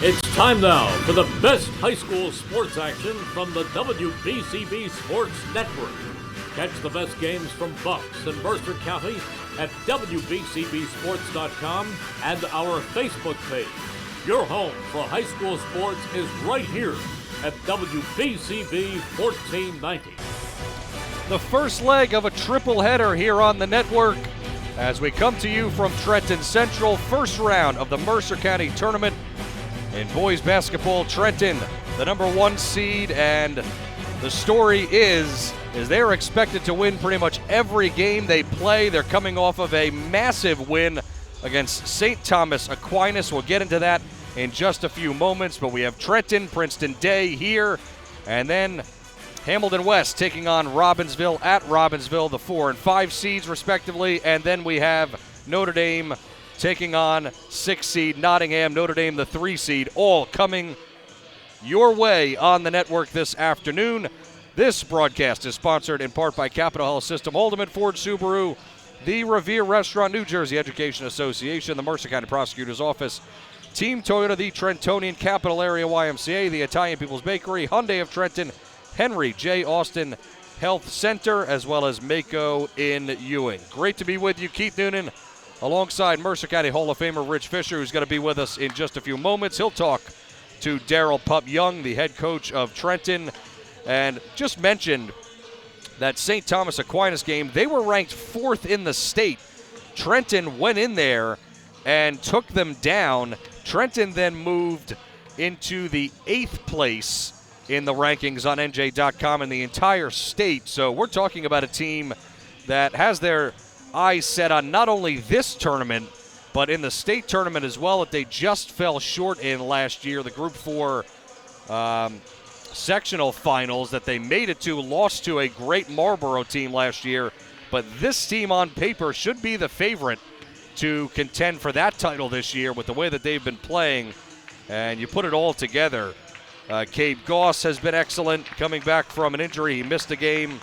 It's time now for the best high school sports action from the WBCB Sports Network. Catch the best games from Bucks and Mercer County at WBCBsports.com and our Facebook page. Your home for high school sports is right here at WBCB 1490. The first leg of a triple header here on the network as we come to you from Trenton Central, first round of the Mercer County Tournament. In boys basketball, Trenton, the number 1 seed, and the story is they're expected to win pretty much every game they play. They're coming off of a massive win against St. Thomas Aquinas. We'll get into that in just a few moments, but we have Trenton, Princeton Day here, and then Hamilton West taking on Robbinsville at Robbinsville, the 4 and 5 seeds respectively, and then we have Notre Dame taking on 6 seed Nottingham, Notre Dame the 3 seed, all coming your way on the network this afternoon. This broadcast is sponsored in part by Capital Health System, Holdeman Ford Subaru, the Revere Restaurant, New Jersey Education Association, the Mercer County Prosecutor's Office, Team Toyota, the Trentonian Capital Area YMCA, the Italian People's Bakery, Hyundai of Trenton, Henry J. Austin Health Center, as well as Mako in Ewing. Great to be with you, Keith Noonan, alongside Mercer County Hall of Famer Rich Fisher, who's going to be with us in just a few moments. He'll talk to Daryl Pup Young, the head coach of Trenton, and just mentioned that St. Thomas Aquinas game, they were ranked 4th in the state. Trenton went in there and took them down. Trenton then moved into the 8th place in the rankings on NJ.com in the entire state. So we're talking about a team that has their eyes set on not only this tournament, but in the state tournament as well, that they just fell short in last year. The Group 4 sectional finals that they made it to, lost to a great Marlboro team last year. But this team on paper should be the favorite to contend for that title this year with the way that they've been playing. And you put it all together. Cabe Goss has been excellent coming back from an injury. He missed a game.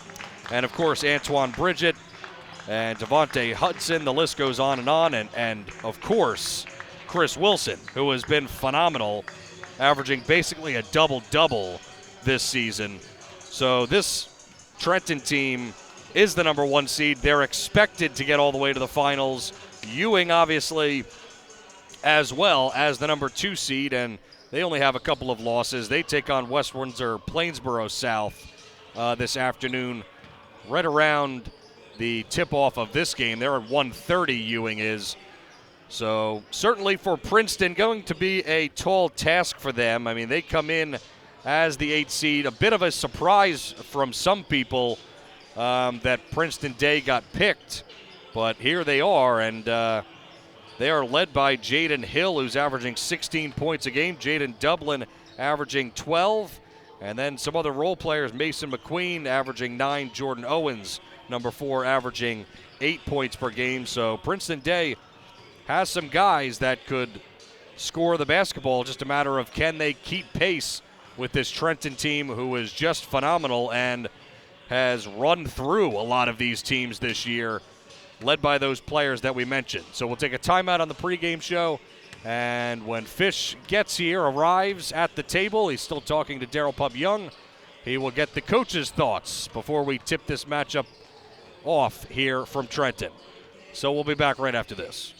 And, of course, Antoine Bridget and Devontae Hudson. The list goes on. And of course, Chris Wilson, who has been phenomenal, averaging basically a double-double this season. So this Trenton team is the number 1 seed. They're expected to get all the way to the finals. Ewing, obviously, as well as the number 2 seed, and they only have a couple of losses. They take on West Windsor Plainsboro South this afternoon, right around the tip-off of this game. They're at 1:30, Ewing is. So certainly for Princeton, going to be a tall task for them. I mean, they come in as the 8th seed. A bit of a surprise from some people that Princeton Day got picked. But here they are, and they are led by Jaden Hill, who's averaging 16 points a game. Jaden Dublin averaging 12. And then some other role players, Mason McQueen averaging 9. Jordan Owens, number 4, averaging 8 points per game. So Princeton Day has some guys that could score the basketball. Just a matter of can they keep pace with this Trenton team, who is just phenomenal and has run through a lot of these teams this year, led by those players that we mentioned. So we'll take a timeout on the pregame show. And when Fish arrives at the table, he's still talking to Daryl Pup Young. He will get the coach's thoughts before we tip this matchup off here from Trenton. So we'll be back right after this.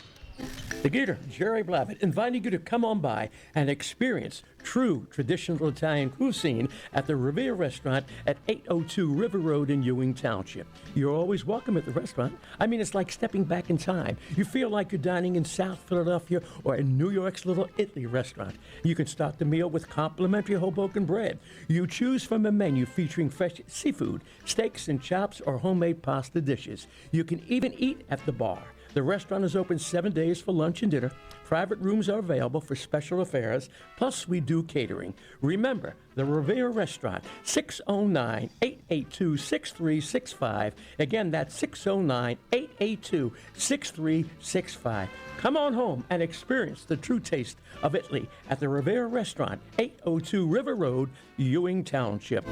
The Gator, Jerry Blavitt, inviting you to come on by and experience true traditional Italian cuisine at the Revere Restaurant at 802 River Road in Ewing Township. You're always welcome at the restaurant. I mean, it's like stepping back in time. You feel like you're dining in South Philadelphia or in New York's Little Italy restaurant. You can start the meal with complimentary Hoboken bread. You choose from a menu featuring fresh seafood, steaks and chops, or homemade pasta dishes. You can even eat at the bar. The restaurant is open 7 days for lunch and dinner. Private rooms are available for special affairs, plus we do catering. Remember, the Revere Restaurant, 609-882-6365. Again, that's 609-882-6365. Come on home and experience the true taste of Italy at the Revere Restaurant, 802 River Road, Ewing Township.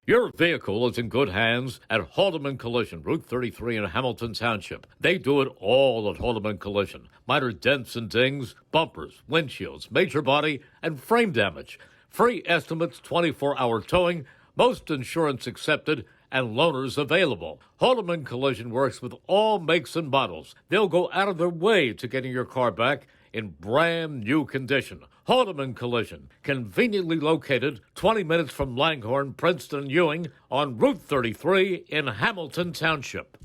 Your vehicle is in good hands at Haldeman Collision, Route 33 in Hamilton Township. They do it all at Haldeman Collision. Minor dents and dings, bumpers, windshields, major body, and frame damage. Free estimates, 24-hour towing, most insurance accepted, and loaners available. Haldeman Collision works with all makes and models. They'll go out of their way to getting your car back in brand new condition. Haldeman Collision, conveniently located 20 minutes from Langhorne, Princeton, and Ewing on Route 33 in Hamilton Township.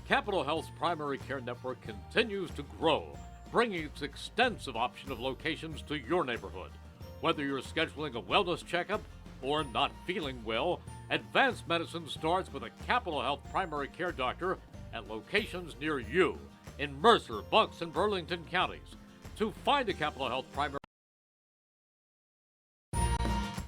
Capital Health's primary care network continues to grow, bringing its extensive option of locations to your neighborhood. Whether you're scheduling a wellness checkup or not feeling well, advanced medicine starts with a Capital Health primary care doctor at locations near you in Mercer, Bucks, and Burlington counties. To find a Capital Health primary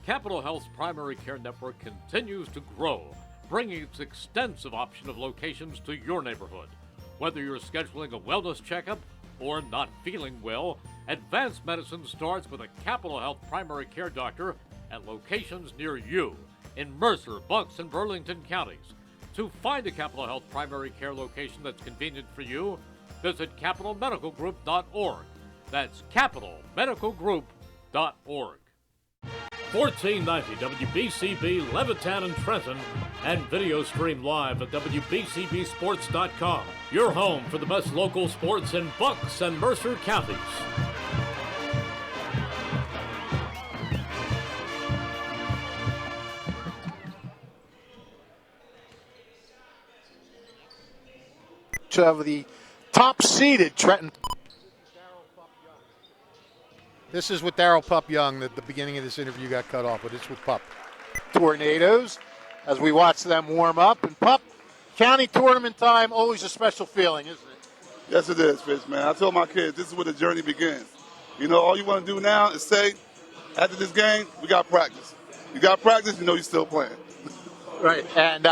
Capital Health's primary care network continues to grow, bringing its extensive option of locations to your neighborhood. Whether you're scheduling a wellness checkup or not feeling well, advanced medicine starts with a Capital Health primary care doctor at locations near you in Mercer, Bucks, and Burlington counties. To find a Capital Health primary care location that's convenient for you, visit capitalmedicalgroup.org. That's capitalmedicalgroup.org. 1490 WBCB Levittown and Trenton, and video stream live at WBCBsports.com. Your home for the best local sports in Bucks and Mercer counties. Of the top-seeded Trenton. This is with Darryl Pup Young that the beginning of this interview got cut off, but it's with Pup. Tornadoes as we watch them warm up. And Pup, county tournament time, always a special feeling, isn't it? Yes, it is, Fish, man. I told my kids this is where the journey begins. You know, all you want to do now is say, after this game, we got practice. You got practice, you know you're still playing. Right. And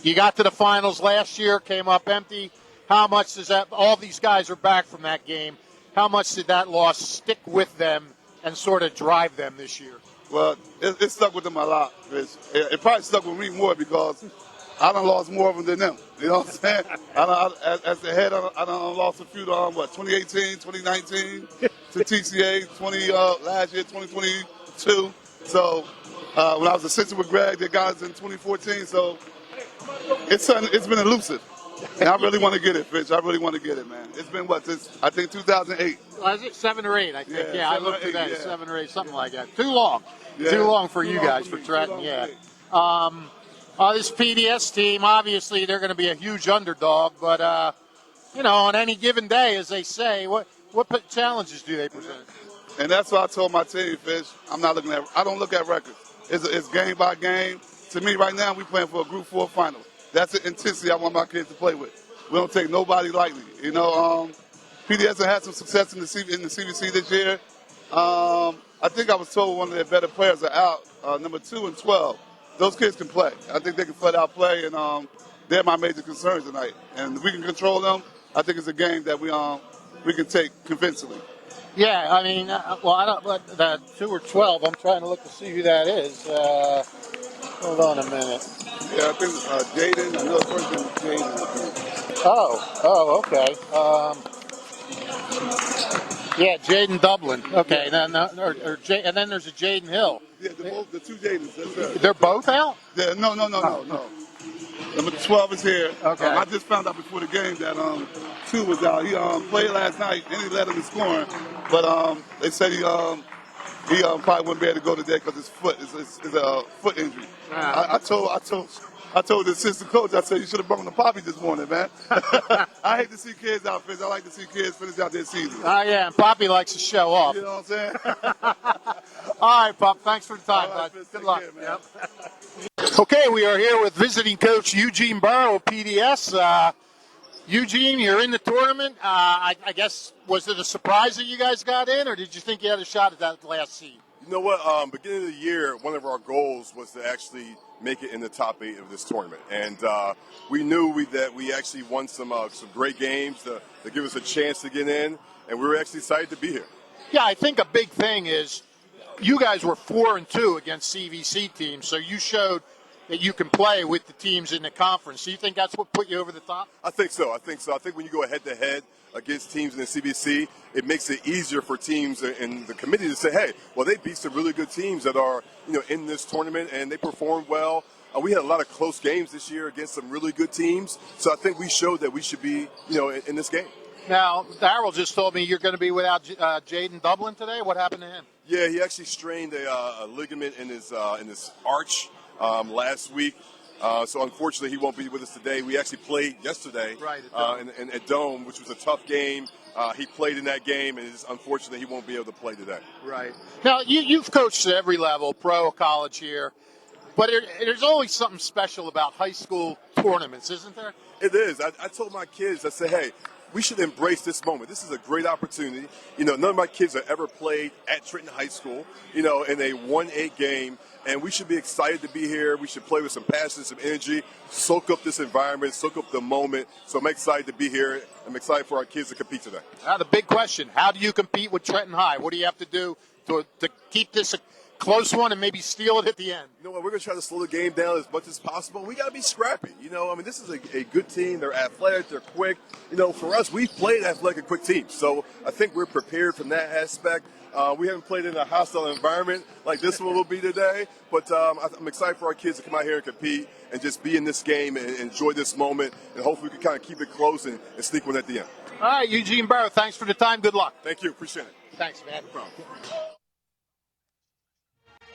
you got to the finals last year, came up empty. How much does that, all these guys are back from that game, how much did that loss stick with them and sort of drive them this year? Well, it stuck with them a lot, Fish. It probably stuck with me more because I done lost more of them than them. You know what I'm saying? As the head, I done lost a few to, 2018, 2019, to TCA, last year, 2022. So when I was assistant with Greg, they got us in 2014. So it's been elusive. And I really want to get it, Fish. I really want to get it, man. It's been I think 2008. Was it 7 or 8? I think. Yeah, I looked at that. Yeah. 7 or 8, something like that. Too long. Yeah. Too long for you guys, for Trenton. Yeah. This PDS team, obviously, they're going to be a huge underdog. But on any given day, as they say, what challenges do they present? And that's why I told my team, Fish. I don't look at records. It's game by game. To me, right now, we're playing for a Group 4 final. That's the intensity I want my kids to play with. We don't take nobody lightly. You know, PDS has had some success in the CBC this year. I think I was told one of their better players are out, number 2 and 12. Those kids can play. I think they can flat out play, and they're my major concerns tonight. And if we can control them, I think it's a game that we can take convincingly. Yeah, I mean, I don't. That 2 or 12. I'm trying to look to see who that is. Hold on a minute. Yeah, I think Jaden. I know the first name is Jaden. Okay. Yeah, Jaden Dublin. Okay, and then there's a Jaden Hill. Yeah, the 2 Jadens. That's right. They're both out? Yeah, no. Number 12 is here. Okay. I just found out before the game that 2 was out. He played last night and he led him in scoring, but they said he probably wouldn't be able to go today because his foot is a foot injury. I told the assistant coach, I said, you should have brought him to Poppy this morning, man. I hate to see kids out, Fish. I like to see kids finish out their season. Yeah, and Poppy likes to show off. You know what I'm saying? All right, Pop, thanks for the time, bud. Good luck. Care, man. Yep. Okay, we are here with visiting coach Eugene Burrow of PDS. Eugene, you're in the tournament. I guess, was it a surprise that you guys got in, or did you think you had a shot at that last seed? You know what? Beginning of the year, one of our goals was to actually make it in the top 8 of this tournament, and we knew that we actually won some great games to give us a chance to get in, and we were actually excited to be here. Yeah, I think a big thing is you guys were 4-2 against CVC teams, so you showed that you can play with the teams in the conference. Do you think that's what put you over the top? I think so. I think when you go head-to-head against teams in the CBC, it makes it easier for teams in the committee to say, hey, well, they beat some really good teams that are, in this tournament, and they performed well. We had a lot of close games this year against some really good teams, so I think we showed that we should be, in this game. Now, Darryl just told me you're going to be without Jaden Dublin today. What happened to him? Yeah, he actually strained a ligament in his arch last week. So unfortunately, he won't be with us today. We actually played yesterday at Dome, which was a tough game. He played in that game, and it's unfortunate he won't be able to play today. Right. Now, you've coached at every level, pro, college here, but there's always something special about high school tournaments, isn't there? It is. I told my kids, I said, hey, we should embrace this moment. This is a great opportunity. None of my kids have ever played at Trenton High School, in a 1-8 game, and we should be excited to be here. We should play with some passion, some energy, soak up this environment, soak up the moment. So I'm excited to be here. I'm excited for our kids to compete today. Now, the big question, how do you compete with Trenton High? What do you have to do to keep this a close one and maybe steal it at the end? You know what? We're going to try to slow the game down as much as possible. We got to be scrappy. This is a good team. They're athletic. They're quick. For us, we've played athletic and quick teams. So I think we're prepared from that aspect. We haven't played in a hostile environment like this one will be today. But I'm excited for our kids to come out here and compete and just be in this game and enjoy this moment. And hopefully we can kind of keep it close and sneak one at the end. All right, Eugene Barrow, thanks for the time. Good luck. Thank you. Appreciate it. Thanks, man. No problem.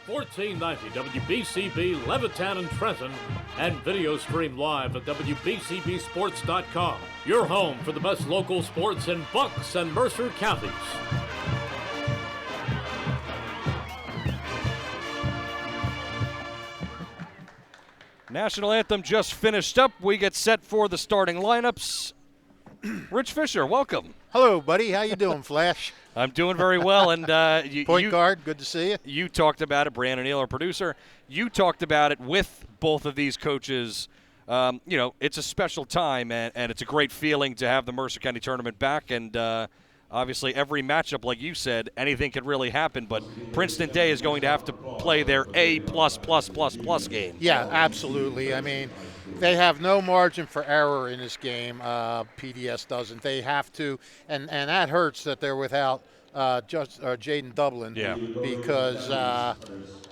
1490 WBCB Levittown and Trenton, and video stream live at WBCBsports.com. Your home for the best local sports in Bucks and Mercer counties. National anthem just finished up. We get set for the starting lineups. Rich Fisher, welcome. Hello, buddy. How you doing, Flash? I'm doing very well. And Point guard, good to see you. You talked about it, Brandon Neal, our producer. You talked about it with both of these coaches. It's a special time, and it's a great feeling to have the Mercer County tournament back. And obviously, every matchup, like you said, anything could really happen. But Princeton Day is going to have to play their A++++ game. Yeah, absolutely. I mean, they have no margin for error in this game. PDS doesn't. They have to, and that hurts that they're without Jaden Dublin. Yeah. Because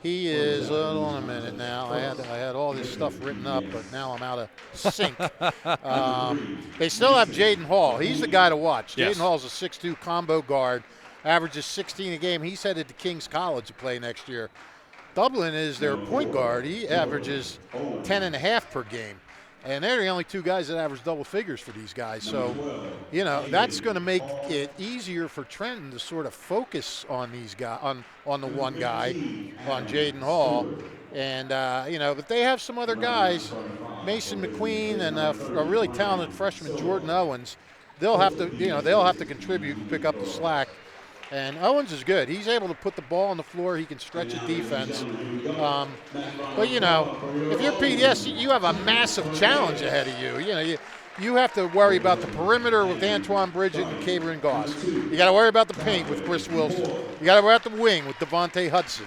he is. Hold on a minute now. I had all this stuff written up, but now I'm out of sync. They still have Jaden Hall. He's the guy to watch. Yes. Jaden Hall's a 6'2" combo guard, averages 16 a game. He's headed to King's College to play next year. Dublin is their point guard. He averages 10.5 per game. And they're the only two guys that average double figures for these guys. So, that's going to make it easier for Trenton to sort of focus on these guys, on the one guy, on Jaden Hall. And, but they have some other guys, Mason McQueen and a really talented freshman, Jordan Owens. They'll have to contribute and pick up the slack. And Owens is good. He's able to put the ball on the floor. He can stretch a defense. But, if you're PDS, you have a massive challenge ahead of you. You have to worry about the perimeter with Antoine Bridget and Cabrin Goss. You got to worry about the paint with Chris Wilson. You got to worry about the wing with Devontae Hudson.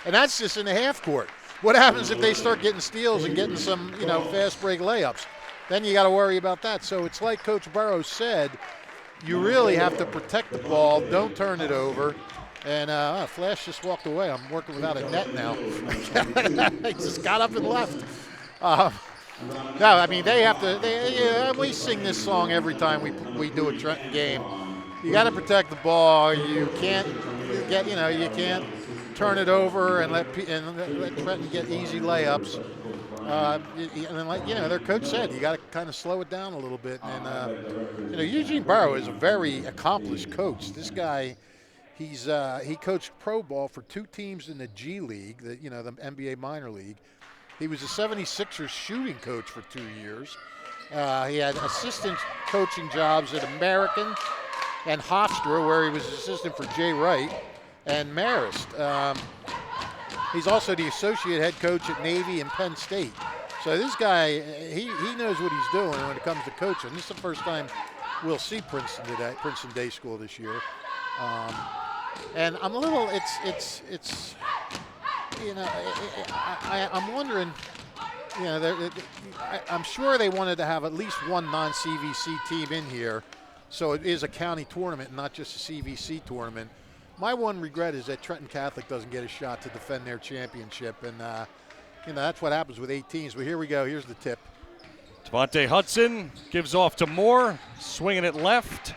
And that's just in the half court. What happens if they start getting steals and getting some, fast break layups? Then you got to worry about that. So it's like Coach Burrows said, you really have to protect the ball. Don't turn it over. And Flash just walked away. I'm working without a net now. He just got up and left. No, I mean, they have to. We sing this song every time we do a Trenton game. You got to protect the ball. You can't you can't turn it over and let Trenton get easy layups. And their coach said, you got to kind of slow it down a little bit. And Eugene Barrow is a very accomplished coach. This guy, he coached pro ball for 2 teams in the G League, the NBA minor league. He was a 76ers shooting coach for 2 years. He had assistant coaching jobs at American and Hofstra, where he was assistant for Jay Wright, and Marist. He's also the associate head coach at Navy and Penn State. So this guy, he knows what he's doing when it comes to coaching. This is the first time we'll see Princeton Day School this year. And I'm a little, I'm wondering, you know, I'm sure they wanted to have at least one non-CVC team in here, so it is a county tournament, not just a CVC tournament. My one regret is that Trenton Catholic doesn't get a shot to defend their championship, and you know, that's what happens with 8 teams. But here we go. Here's the tip. Devontae Hudson gives off to Moore, swinging it left.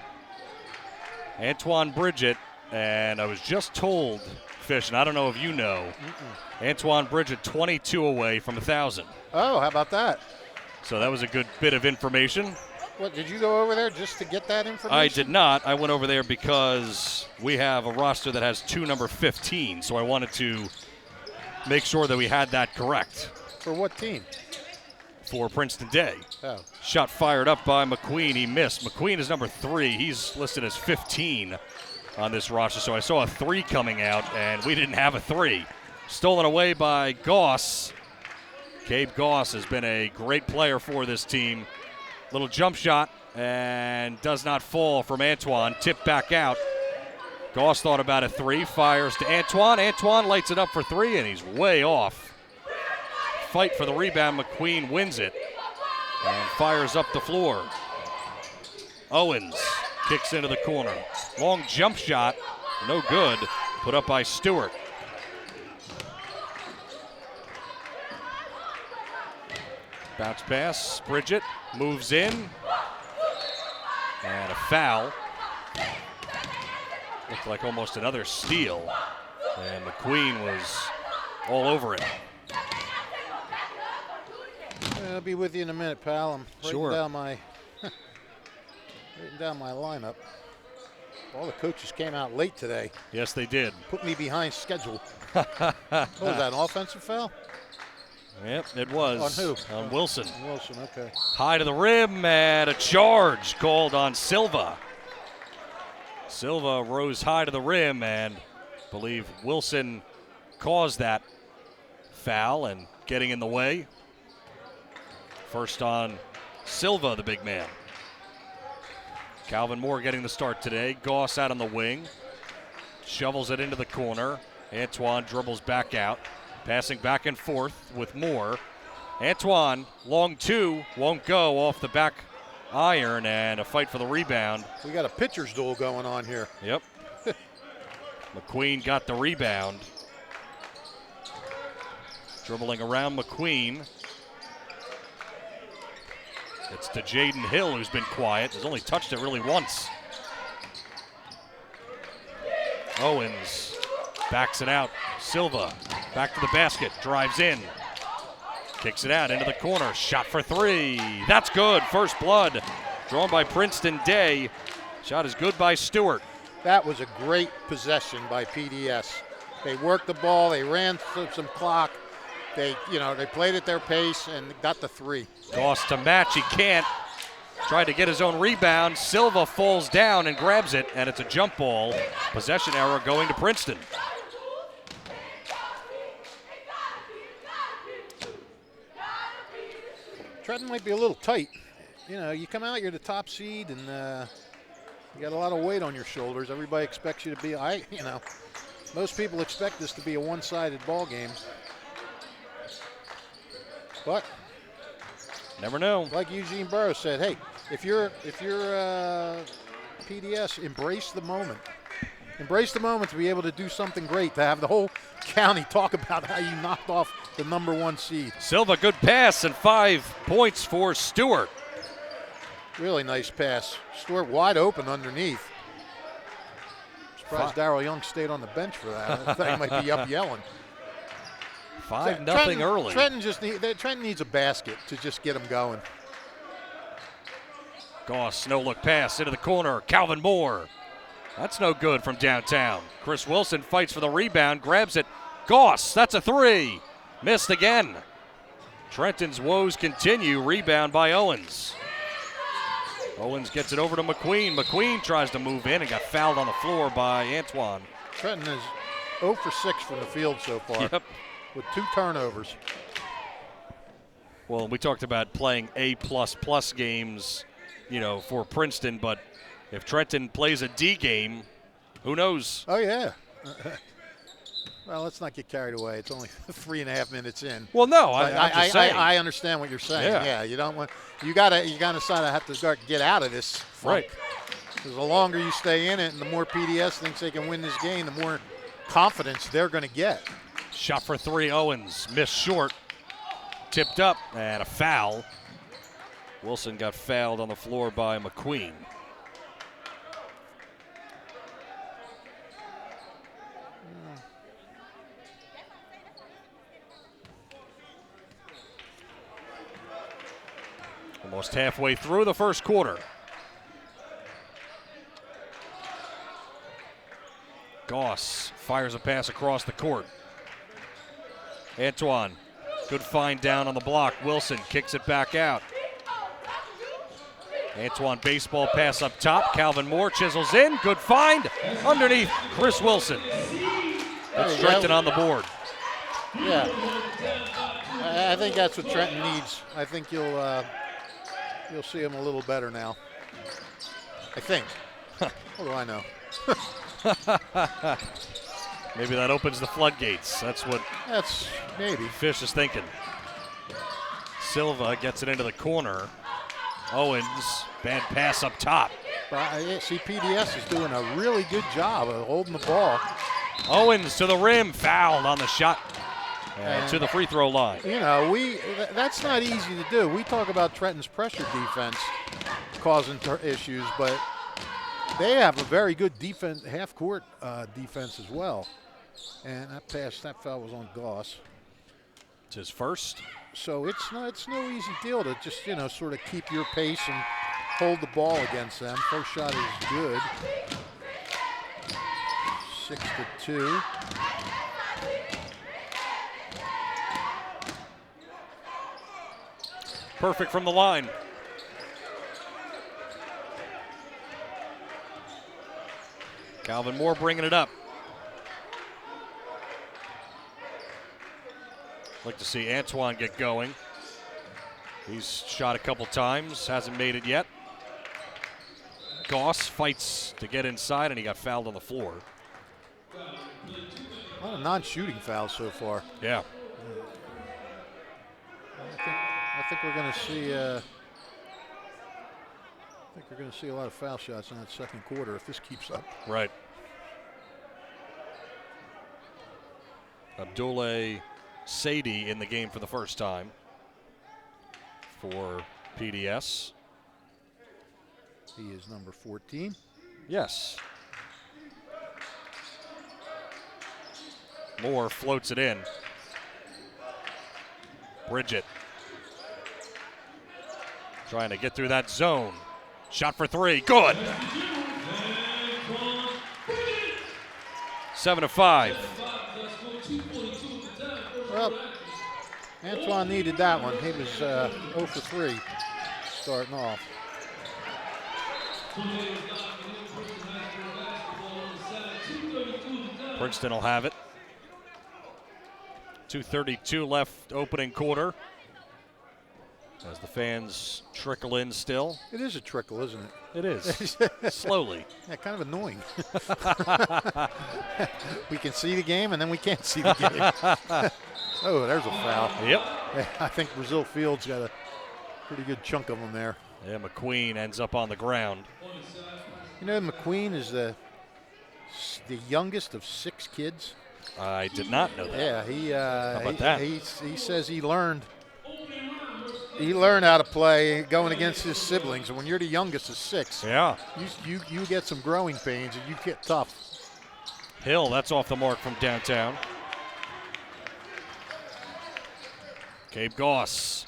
Antoine Bridget, and I was just told, Fish, and I don't know if you know, Antoine Bridget 22 away from 1,000. Oh, how about that? So that was a good bit of information. What, did you go over there just to get that information? I did not. I went over there because we have a roster that has 2 number 15, so I wanted to make sure that we had that correct. For what team? For Princeton Day. Oh. Shot fired up by McQueen. He missed. McQueen is number 3. He's listed as 15 on this roster, so I saw a 3 coming out, and we didn't have a 3. Stolen away by Goss. Gabe Goss has been a great player for this team. Little jump shot, and does not fall from Antoine. Tip back out. Goss thought about a 3, fires to Antoine. Antoine lights it up for 3, and he's way off. Fight for the rebound. McQueen wins it and fires up the floor. Owens kicks into the corner. Long jump shot, no good. Put up by Stewart. Bounce pass. Bridget moves in. And a foul. Looked like almost another steal. And McQueen was all over it. I'll be with you in a minute, pal. I'm Sure. writing down my lineup. All the coaches came out late today. Yes, they did. Put me behind schedule. What was that, an offensive foul? Yep, it was. On who? On Wilson. Wilson, okay. High to the rim, and a charge called on Silva. Silva rose high to the rim, and I believe Wilson caused that foul and getting in the way. First on Silva, the big man. Calvin Moore getting the start today. Goss out on the wing. Shovels it into the corner. Antoine dribbles back out. Passing back and forth with Moore. Antoine, long 2, won't go off the back iron, and a fight for the rebound. We got a pitcher's duel going on here. Yep. McQueen got the rebound. Dribbling around McQueen. It's to Jaden Hill, who's been quiet. Has only touched it really once. Owens backs it out. Silva back to the basket, drives in. Kicks it out into the corner. Shot for 3. That's good. First blood drawn by Princeton Day. Shot is good by Stewart. That was a great possession by PDS. They worked the ball. They ran through some clock. They played at their pace and got the 3. Goss to match. He can't. Tried to get his own rebound. Silva falls down and grabs it, and it's a jump ball. Possession error going to Princeton. Trenton might be a little tight. You know, you come out, you're the top seed, and you got a lot of weight on your shoulders. Everybody expects you to be, most people expect this to be a one-sided ball game. But never know. Like Eugene Burroughs said, hey, if you're PDS, embrace the moment. Embrace the moment to be able to do something great, to have the whole county talk about how you knocked off the number 1 seed. Silva, good pass, and 5 points for Stewart. Really nice pass. Stewart wide open underneath. Surprised Darrell Young stayed on the bench for that. I thought he might be up yelling. 5-0 early. Trenton needs a basket to just get him going. Goss, no look pass into the corner. Calvin Moore. That's no good from downtown. Chris Wilson fights for the rebound, grabs it. Goss, that's a 3. Missed again. Trenton's woes continue. Rebound by Owens. Owens gets it over to McQueen. McQueen tries to move in and got fouled on the floor by Antoine. Trenton is 0 for 6 from the field so far. Yep. With 2 turnovers. Well, we talked about playing A++ games, for Princeton, but if Trenton plays a D game, who knows? Oh, yeah. Well, let's not get carried away. It's only 3.5 minutes in. Well, no, But I'm just saying. I understand what you're saying. Yeah, you don't want you gotta sort of have to start get out of this funk. Right. Because the longer you stay in it, and the more PDS thinks they can win this game, the more confidence they're going to get. Shot for three, Owens missed short. Tipped up, and a foul. Wilson got fouled on the floor by McQueen. Almost halfway through the first quarter. Goss fires a pass across the court. Antoine, good find down on the block. Wilson kicks it back out. Antoine baseball pass up top. Calvin Moore chisels in. Good find underneath Chris Wilson. That's Trenton on the board. Yeah, I think that's what Trenton needs. I think you'll see him a little better now. I think. What do I know? Maybe that opens the floodgates. That's maybe. Fish is thinking. Silva gets it into the corner. Owens, bad pass up top. See, PDS is doing a really good job of holding the ball. Owens to the rim, fouled on the shot. And to the free throw line. You know, that's not easy to do. We talk about Trenton's pressure defense causing issues, but they have a very good defense, half-court defense as well. And that foul was on Goss. It's his first. So it's no easy deal to just, sort of keep your pace and hold the ball against them. First shot is good. 6-2. Perfect from the line. Calvin Moore bringing it up. Like to see Antoine get going. He's shot a couple times, hasn't made it yet. Goss fights to get inside, and he got fouled on the floor. A lot of non-shooting fouls so far. Yeah. I think we're going to see. I think we're going to see a lot of foul shots in that second quarter if this keeps up. Right. Abdoulaye Sadie in the game for the first time for PDS. He is number 14. Yes. Moore floats it in. Bridget trying to get through that zone. Shot for three. Good. 7-5. Well, Antoine needed that one. He was 0 for 3 starting off. Princeton will have it. 2:32 left opening quarter. As the fans trickle in still. It is a trickle, isn't it? It is. Slowly. Yeah, kind of annoying. We can see the game, and then we can't see the game. Oh, there's a foul. Yep. I think Brazil Fields got a pretty good chunk of them there. Yeah, McQueen ends up on the ground. You know, McQueen is the youngest of 6 kids. I did not know that. Yeah, How about that? He says he learned how to play going against his siblings. And when you're the youngest of 6, Yeah. you get some growing pains and you get tough. Hill, that's off the mark from downtown. Gabe Goss.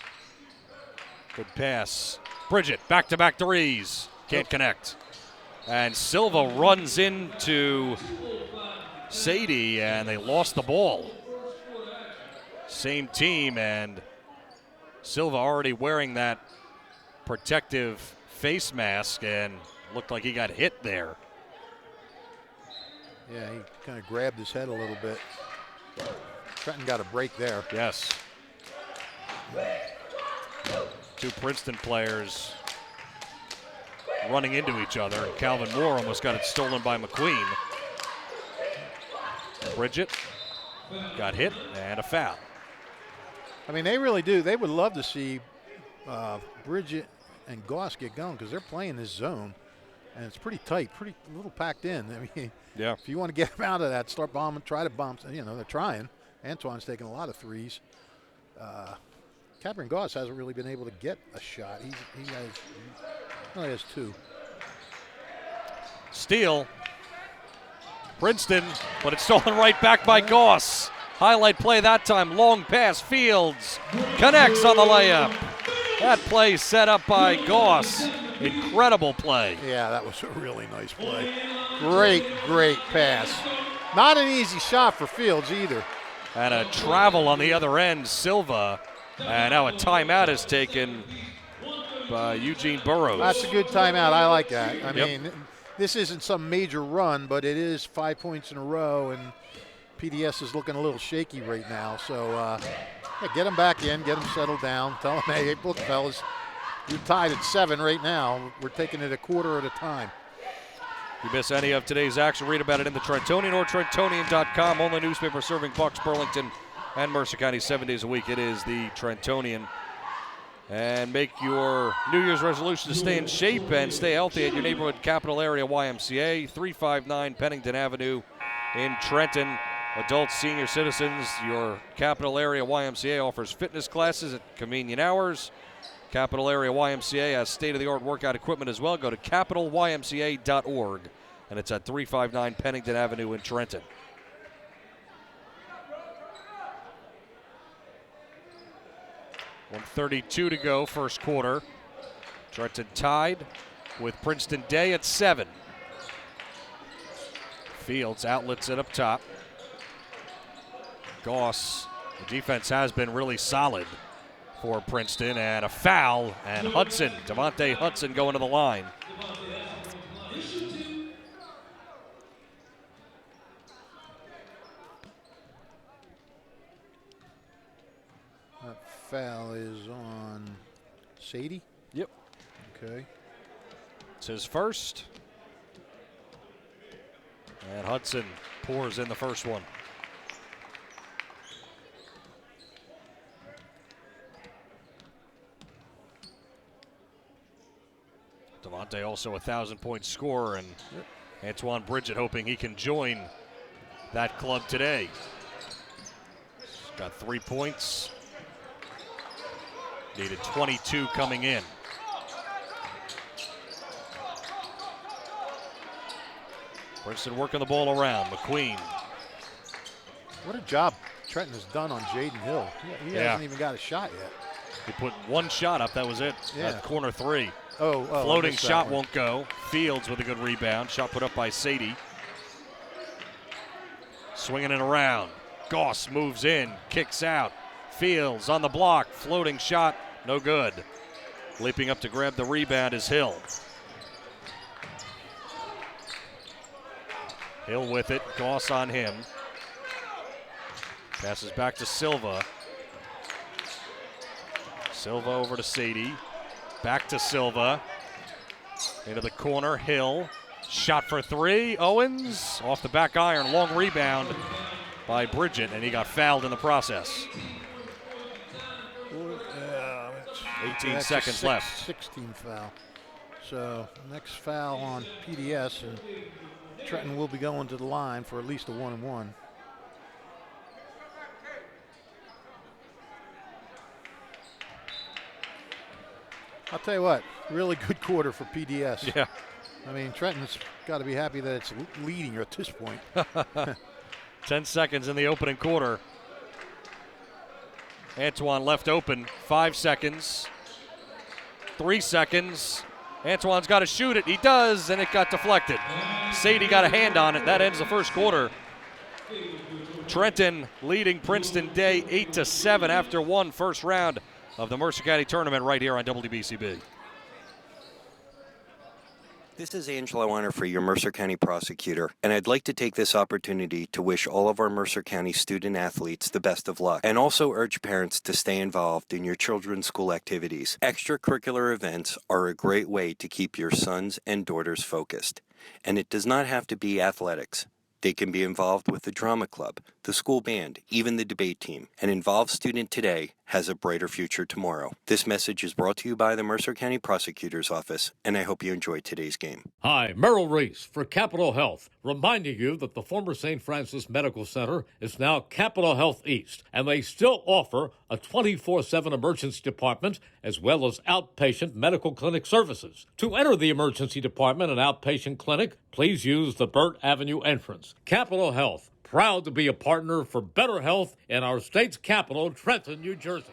Good pass. Bridget, back-to-back threes. Can't connect. And Silva runs into Sadie, and they lost the ball. Same team, and Silva already wearing that protective face mask and looked like he got hit there. Yeah, he kind of grabbed his head a little bit. Trenton got a break there. Yes. 2 Princeton players running into each other, and Calvin Moore almost got it stolen by McQueen. Bridget got hit and a foul. I mean, they really do. They would love to see Bridget and Goss get going because they're playing this zone, and it's pretty tight, pretty a little packed in. I mean, Yeah. if you want to get them out of that, start bombing, try to bomb. You know, they're trying. Antoine's taking a lot of threes. Cameron Goss hasn't really been able to get a shot. He has two. Steal. Princeton, but it's stolen right back by Goss. Highlight play that time, long pass, Fields connects on the layup. That play set up by Goss. Incredible play. Yeah, that was a really nice play. Great pass. Not an easy shot for Fields either. And a travel on the other end, Silva. And now a timeout is taken by Eugene Burroughs. That's a good timeout. I like that. I Yep. mean, this isn't some major run, but it is 5 points in a row, and PDS is looking a little shaky right now. So yeah, get them back in, get them settled down. Tell them, hey, look, fellas, you're tied at 7 right now. We're taking it a quarter at a time. If you miss any of today's action, read about it in the Trentonian or Trentonian.com. Only newspaper serving Bucks, Burlington, and Mercer County 7 days a week. It is the Trentonian. And make your New Year's resolution to stay in shape and stay healthy at your neighborhood capital area YMCA, 359 Pennington Avenue in Trenton. Adults, senior citizens, your capital area YMCA offers fitness classes at convenient hours. Capital Area YMCA has state-of-the-art workout equipment as well. Go to capitalymca.org, and it's at 359 Pennington Avenue in Trenton. .132 to go, first quarter. Trenton tied with Princeton Day at 7. Fields outlets it up top. Goss, the defense has been really solid for Princeton, and a foul, and Hudson, Devontae Hudson going to the line. That foul is on Sadie. Yep. Okay. It's his first. And Hudson pours in the first one. Devontae also a 1,000-point scorer, and Antoine Bridget hoping he can join that club today. He's got 3 points. Needed 22 coming in. Princeton working the ball around. McQueen. What a job Trenton has done on Jaden Hill. He hasn't even got a shot yet. He put one shot up. That was it. Yeah. That corner three. Oh, Floating I missed that shot one. won't go. Fields with a good rebound. Shot put up by Sadie. Swinging it around. Goss moves in. Kicks out. Fields on the block. Floating shot. No good. Leaping up to grab the rebound is Hill. Hill with it. Goss on him. Passes back to Silva. Silva over to Sadie. Back to Silva. Into the corner. Hill. Shot for three. Owens off the back iron. Long rebound by Bridget, and he got fouled in the process. 18 seconds left. 16 foul. So next foul on PDS, and Trenton will be going to the line for at least a 1-and-1. I'll tell you what, really good quarter for PDS. Yeah. I mean, Trenton's got to be happy that it's leading at this point. 10 seconds in the opening quarter. Antoine left open. 5 seconds. 3 seconds. Antoine's got to shoot it. He does, and it got deflected. Sadie got a hand on it. That ends the first quarter. Trenton leading Princeton Day 8-7 after one first round of the Mercer County Tournament right here on WBCB. This is Angelo Honor, your Mercer County prosecutor, and I'd like to take this opportunity to wish all of our Mercer County student athletes the best of luck, and also urge parents to stay involved in your children's school activities. Extracurricular events are a great way to keep your sons and daughters focused, and it does not have to be athletics. They can be involved with the drama club, the school band, even the debate team. An involved student today has a brighter future tomorrow. This message is brought to you by the Mercer County Prosecutor's Office, and I hope you enjoyed today's game. Hi, Merrill Reese for Capital Health, reminding you that the former St. Francis Medical Center is now Capital Health East, and they still offer a 24/7 emergency department as well as outpatient medical clinic services. To enter the emergency department and outpatient clinic, please use the Burt Avenue entrance. Capital Health, proud to be a partner for better health in our state's capital, Trenton, New Jersey.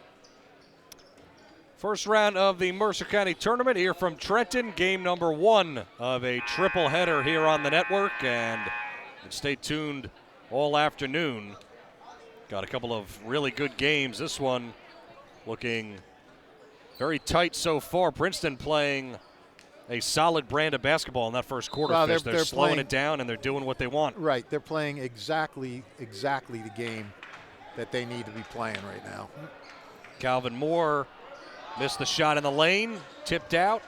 First round of the Mercer County Tournament here from Trenton. Game number 1 of a triple header here on the network. And stay tuned all afternoon. Got a couple of really good games. This one looking very tight so far. Princeton playing a solid brand of basketball in that first quarter. Well, they're slowing playing it down, and they're doing what they want. Right, they're playing exactly the game that they need to be playing right now. Calvin Moore missed the shot in the lane, tipped out.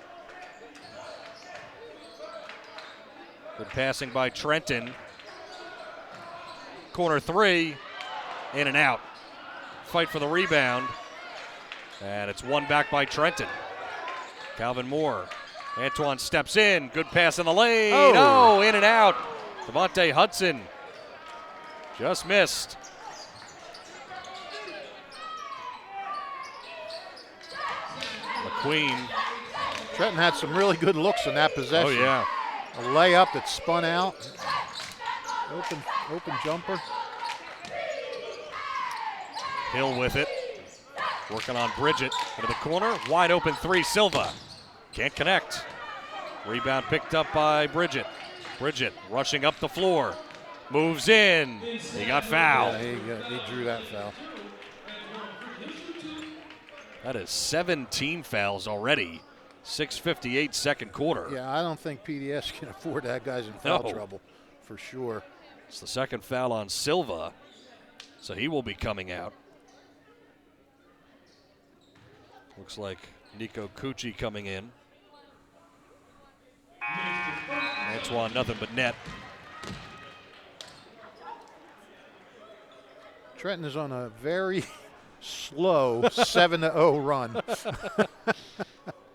Good passing by Trenton. Corner 3, in and out. Fight for the rebound, and it's won back by Trenton. Calvin Moore. Antoine steps in. Good pass in the lane. Oh, in and out. Devontae Hudson just missed. McQueen. Trenton had some really good looks in that possession. Oh, yeah. A layup that spun out. Open jumper. Hill with it. Working on Bridget. Into the corner. Wide open 3, Silva. Can't connect. Rebound picked up by Bridget. Bridget rushing up the floor. Moves in. He got fouled. Yeah, he drew that foul. That is 17 fouls already. 6:58 second quarter. Yeah, I don't think PDS can afford that guy's in foul trouble, for sure. It's the second foul on Silva, so he will be coming out. Looks like Nico Cucci coming in. Antoine, nothing but net. Trenton is on a very slow 7-0 run.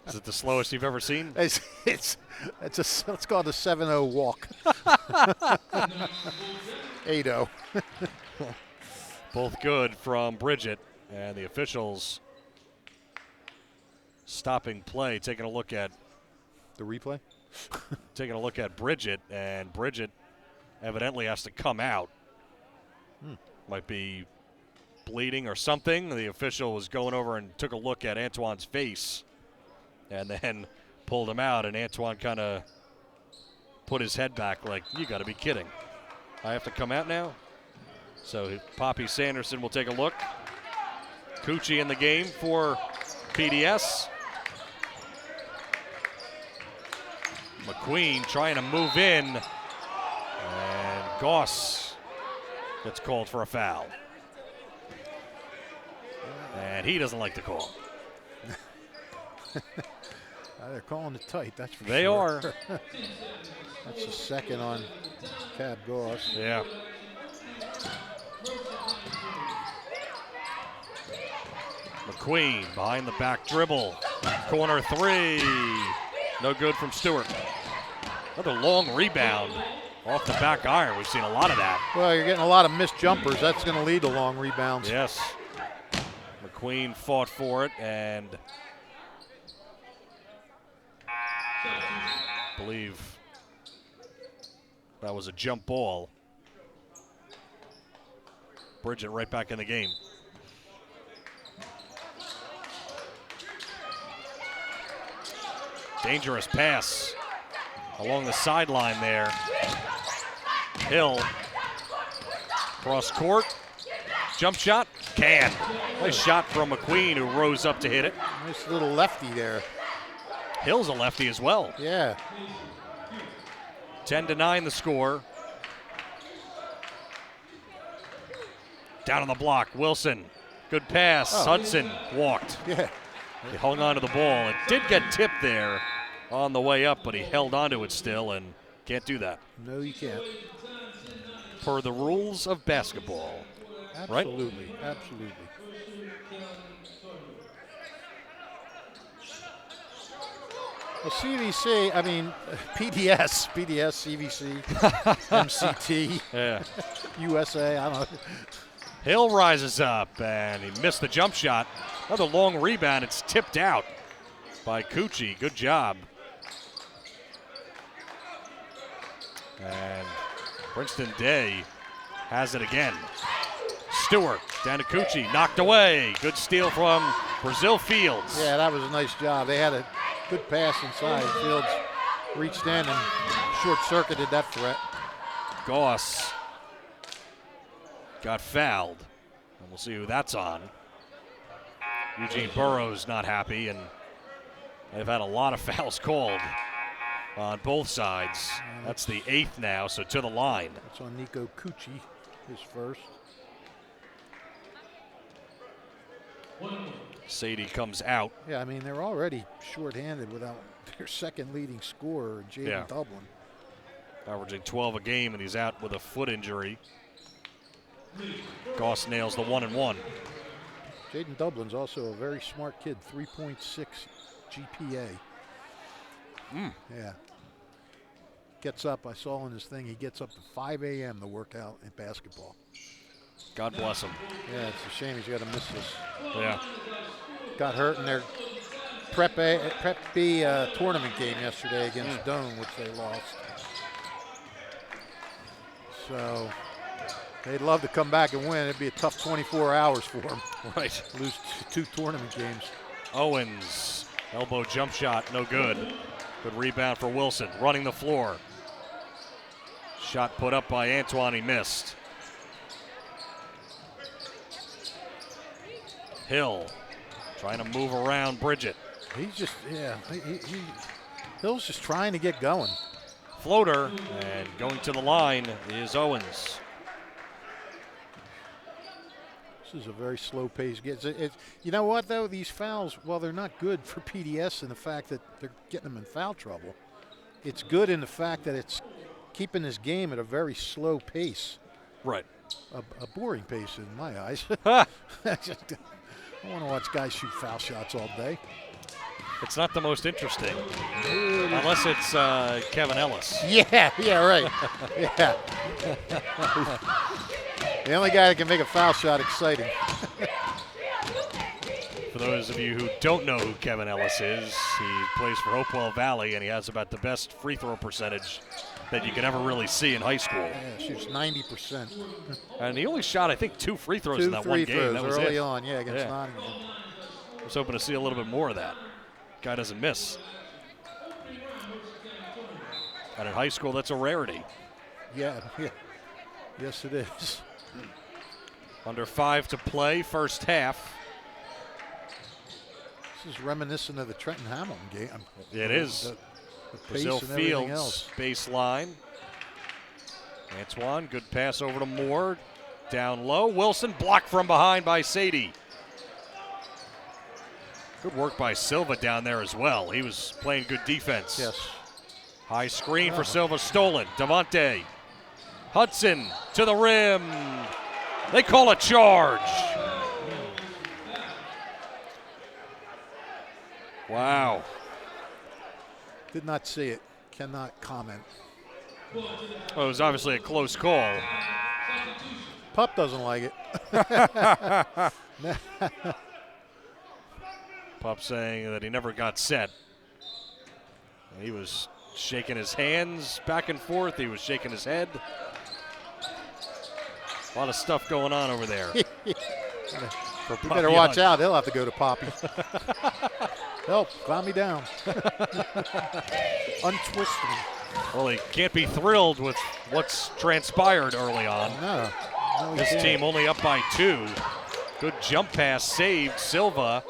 Is it the slowest you've ever seen? It's called a 7-0 walk. 8-0. Both good from Bridget, and the officials stopping play, taking a look at the replay. Taking a look at Bridget, and Bridget evidently has to come out. Might be bleeding or something. The official was going over and took a look at Antoine's face and then pulled him out, and Antoine kind of put his head back like, you got to be kidding. I have to come out now? So Poppy Sanderson will take a look. Cucci in the game for PDS. McQueen trying to move in, and Goss gets called for a foul. And he doesn't like the call. They're calling it tight, that's for sure. They are. That's the second on Cab Goss. Yeah. McQueen behind the back dribble. Corner 3. No good from Stewart. Another long rebound off the back iron. We've seen a lot of that. Well, you're getting a lot of missed jumpers. That's going to lead to long rebounds. Yes. McQueen fought for it, and I believe that was a jump ball. Bridget right back in the game. Dangerous pass along the sideline there. Hill, cross court, jump shot, can. Nice shot from McQueen, who rose up to hit it. Nice little lefty there. Hill's a lefty as well. Yeah. 10-9 the score. Down on the block, Wilson. Good pass, Hudson walked. Yeah. He hung on to the ball. It did get tipped there on the way up, but he held onto it still and can't do that. No, you can't. per the rules of basketball. Right? Absolutely, absolutely. Well, CVC, I mean, PDS, CVC, MCT, Yeah. USA, I don't know. Hill rises up, and he missed the jump shot. Another long rebound. It's tipped out by Cucci. Good job. And Princeton Day has it again. Stewart down to Cucci, knocked away. Good steal from Brazil Fields. Yeah, that was a nice job. They had a good pass inside. Fields reached in and short-circuited that threat. Goss got fouled, and we'll see who that's on. Eugene Burrows not happy, and they've had a lot of fouls called on both sides. That's the 8th now, so to the line. That's on Nico Cucci, his first. Sadie comes out. Yeah, I mean, they're already shorthanded without their second leading scorer, Jaden Dublin. Averaging 12 a game, and he's out with a foot injury. Goss nails the 1-and-1. Jaden Dublin's also a very smart kid, 3.6 GPA. Yeah. Gets up, I saw in his thing, he gets up at 5 a.m. to work out in basketball. God bless him. Yeah, it's a shame he's got to miss this. Yeah. Got hurt in their Prep B tournament game yesterday against Doane, which they lost. So they'd love to come back and win. It'd be a tough 24 hours for them. Right. Lose two tournament games. Owens, elbow jump shot, no good. Good rebound for Wilson, running the floor. Shot put up by Antoine, he missed. Hill trying to move around Bridget. He's just, Hill's just trying to get going. Floater, and going to the line is Owens. This is a very slow pace. You know what, though? These fouls, while they're not good for PDS in the fact that they're getting them in foul trouble, it's good in the fact that it's keeping this game at a very slow pace. Right. A boring pace in my eyes. I want to watch guys shoot foul shots all day. It's not the most interesting, unless it's Kevin Ellis. Yeah, right. Yeah. The only guy that can make a foul shot exciting. For those of you who don't know who Kevin Ellis is, he plays for Hopewell Valley, and he has about the best free throw percentage that you can ever really see in high school. Yeah, shoots 90%. And he only shot, I think, 2 free throws in that one game. That was early it. on, against Nottingham. I was hoping to see a little bit more of that. Guy doesn't miss. And in high school, that's a rarity. Yeah. Yes, it is. Under 5 to play, first half. This is reminiscent of the Trenton Hamilton game. It is. The Brazil pace and everything Fields, else. baseline. Antoine, good pass over to Moore. Down low. Wilson blocked from behind by Sadie. Good work by Silva down there as well. He was playing good defense. Yes. High screen for Silva, stolen. Devontae. Hudson to the rim. They call a charge. Wow. Did not see it. Cannot comment. Well, it was obviously a close call. Pup doesn't like it. Pup saying that he never got set. He was shaking his hands back and forth. He was shaking his head. A lot of stuff going on over there. You better watch out. He'll have to go to Poppy. Help, calm me down. Untwist me. Well, he can't be thrilled with what's transpired early on. No This team only up by 2. Good jump pass saved. Silva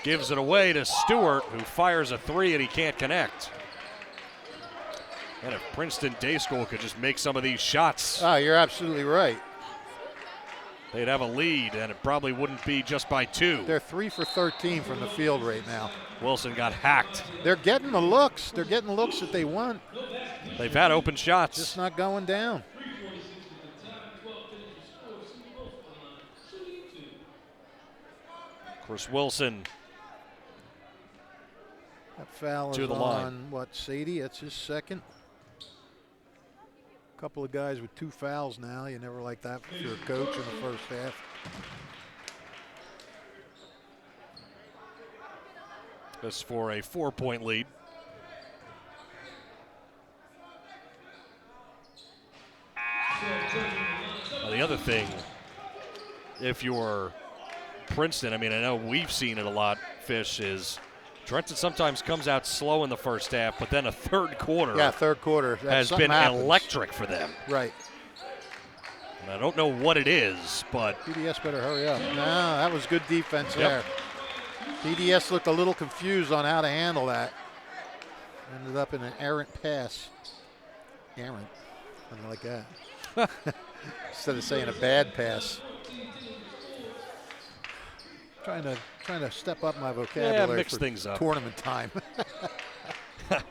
gives it away to Stewart, who fires a 3 and he can't connect. And if Princeton Day School could just make some of these shots. Oh, you're absolutely right. They'd have a lead, and it probably wouldn't be just by 2. They're 3 for 13 from the field right now. Wilson got hacked. They're getting the looks. They're getting looks that they want. They've had open shots. Just not going down. Chris Wilson That foul to is the line. on, what, Sadie? That's his second. A couple of guys with 2 fouls now. You never like that if you're a coach in the first half. This for a 4-point lead. Well, the other thing, if you're Princeton, I mean, I know we've seen it a lot, Fish, is Trenton sometimes comes out slow in the first half, but then a third quarter, third quarter has been electric for them. Right. And I don't know what it is, but PDS better hurry up. No, that was good defense there. PDS looked a little confused on how to handle that. Ended up in an errant pass. Errant. Something like that. Instead of saying a bad pass. Trying to step up my vocabulary mix for things up. Tournament time. Good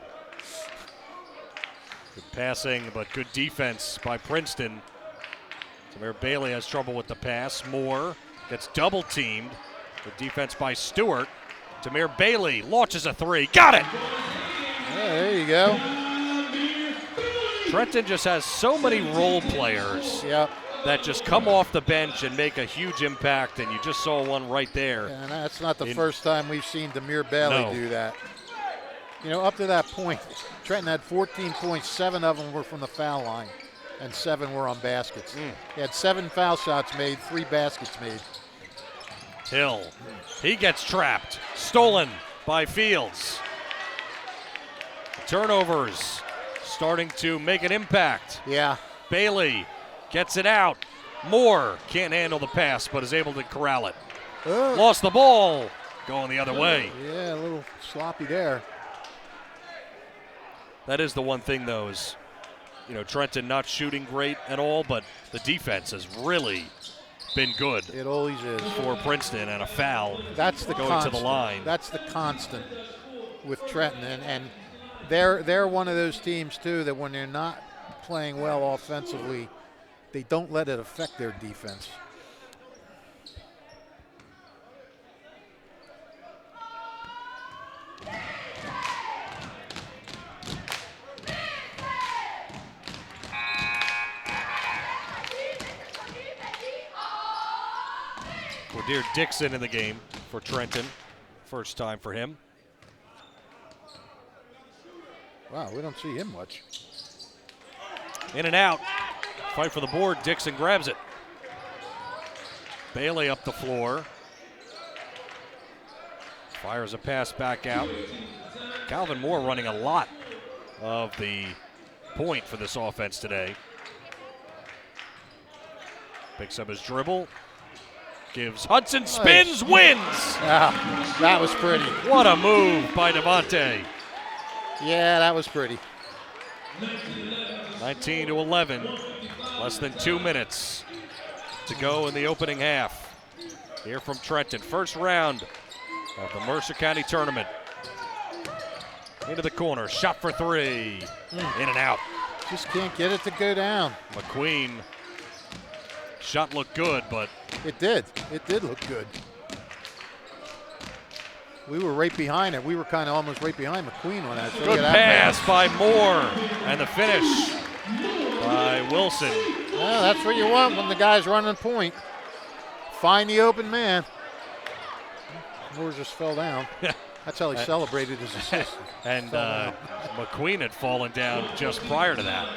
passing, but good defense by Princeton. Tamir Bailey has trouble with the pass. Moore gets double teamed. Good defense by Stewart. Tamir Bailey launches a 3. Got it! Yeah, there you go. Trenton just has so many role players that just come off the bench and make a huge impact, and you just saw one right there. And that's not the first time we've seen Tamir Bailey do that. You know, up to that point, Trenton had 14 points. 7 of them were from the foul line, and 7 were on baskets. He had 7 foul shots made, 3 baskets made. Hill, he gets trapped. Stolen by Fields. Turnovers starting to make an impact. Yeah. Bailey gets it out. Moore can't handle the pass, but is able to corral it. Lost the ball. Going the other way. Yeah, a little sloppy there. That is the one thing, though, is, you know, Trenton not shooting great at all, but the defense has really been good. It always is. For Princeton, and a foul. That's the going constant. to the line. That's the constant with Trenton, and they're one of those teams too that when they're not playing well offensively, they don't let it affect their defense. Dear Dixon in the game for Trenton. First time for him. Wow, we don't see him much. In and out. Fight for the board. Dixon grabs it. Bailey up the floor. Fires a pass back out. Calvin Moore running a lot of the point for this offense today. Picks up his dribble. Gives Hudson, spins, wins. Ah, that was pretty. What a move by Devontae. Yeah, that was pretty. 19-11, less than 2 minutes to go in the opening half. Here from Trenton, first round of the Mercer County Tournament. Into the corner, shot for 3, in and out. Just can't get it to go down. McQueen, shot looked good, but it did. It did look good. We were right behind it. We were kind of almost right behind McQueen on that. So good pass by Moore, and the finish by Wilson. Well, that's what you want when the guy's running point. Find the open man. Moore just fell down. That's how he celebrated his assist. And McQueen had fallen down just prior to that.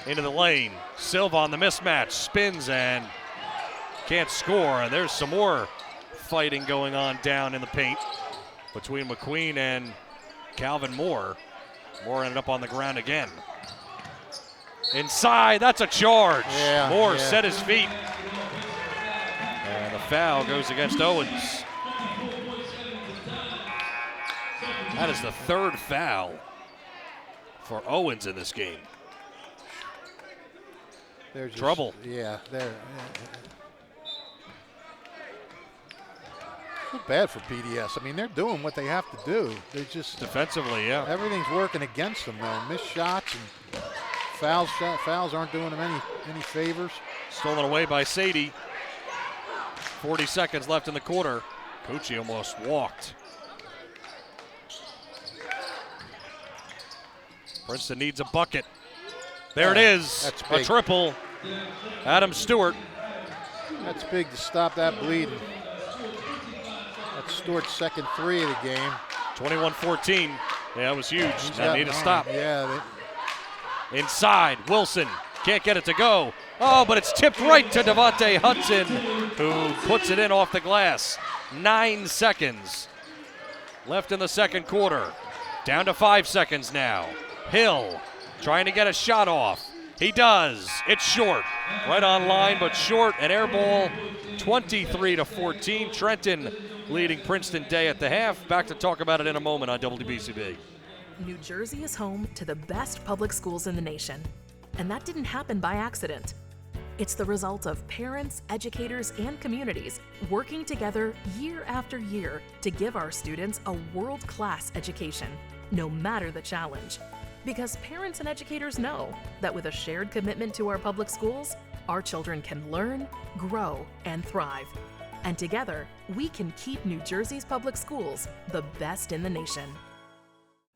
Into the lane. Silva on the mismatch. Spins and can't score. And there's some more fighting going on down in the paint between McQueen and Calvin Moore. Moore ended up on the ground again. Inside, that's a charge. Yeah, Moore set his feet. And the foul goes against Owens. That is the third foul for Owens in this game. There's trouble. Yeah, there. Not bad for PDS. I mean, they're doing what they have to do. They just defensively, yeah. Everything's working against them though. Missed shots and fouls aren't doing them any favors. Stolen away by Sadie. 40 seconds left in the quarter. Cucci almost walked. Princeton needs a bucket. There it is. That's A big. triple. Adam Stewart. That's big to stop that bleeding. That's Stewart's second three of the game. 21-14. Yeah, it was huge. That needed to stop. Yeah. Inside, Wilson can't get it to go. Oh, but it's tipped right to Devontae Hudson, who puts it in off the glass. 9 seconds left in the second quarter. Down to 5 seconds now. Hill trying to get a shot off. He does. It's short. Right on line, but short. An air ball, 23-14. Trenton leading Princeton Day at the half. Back to talk about it in a moment on WBCB. New Jersey is home to the best public schools in the nation. And that didn't happen by accident. It's the result of parents, educators, and communities working together year after year to give our students a world-class education, no matter the challenge. Because parents and educators know that with a shared commitment to our public schools, our children can learn, grow, and thrive. And together, we can keep New Jersey's public schools the best in the nation.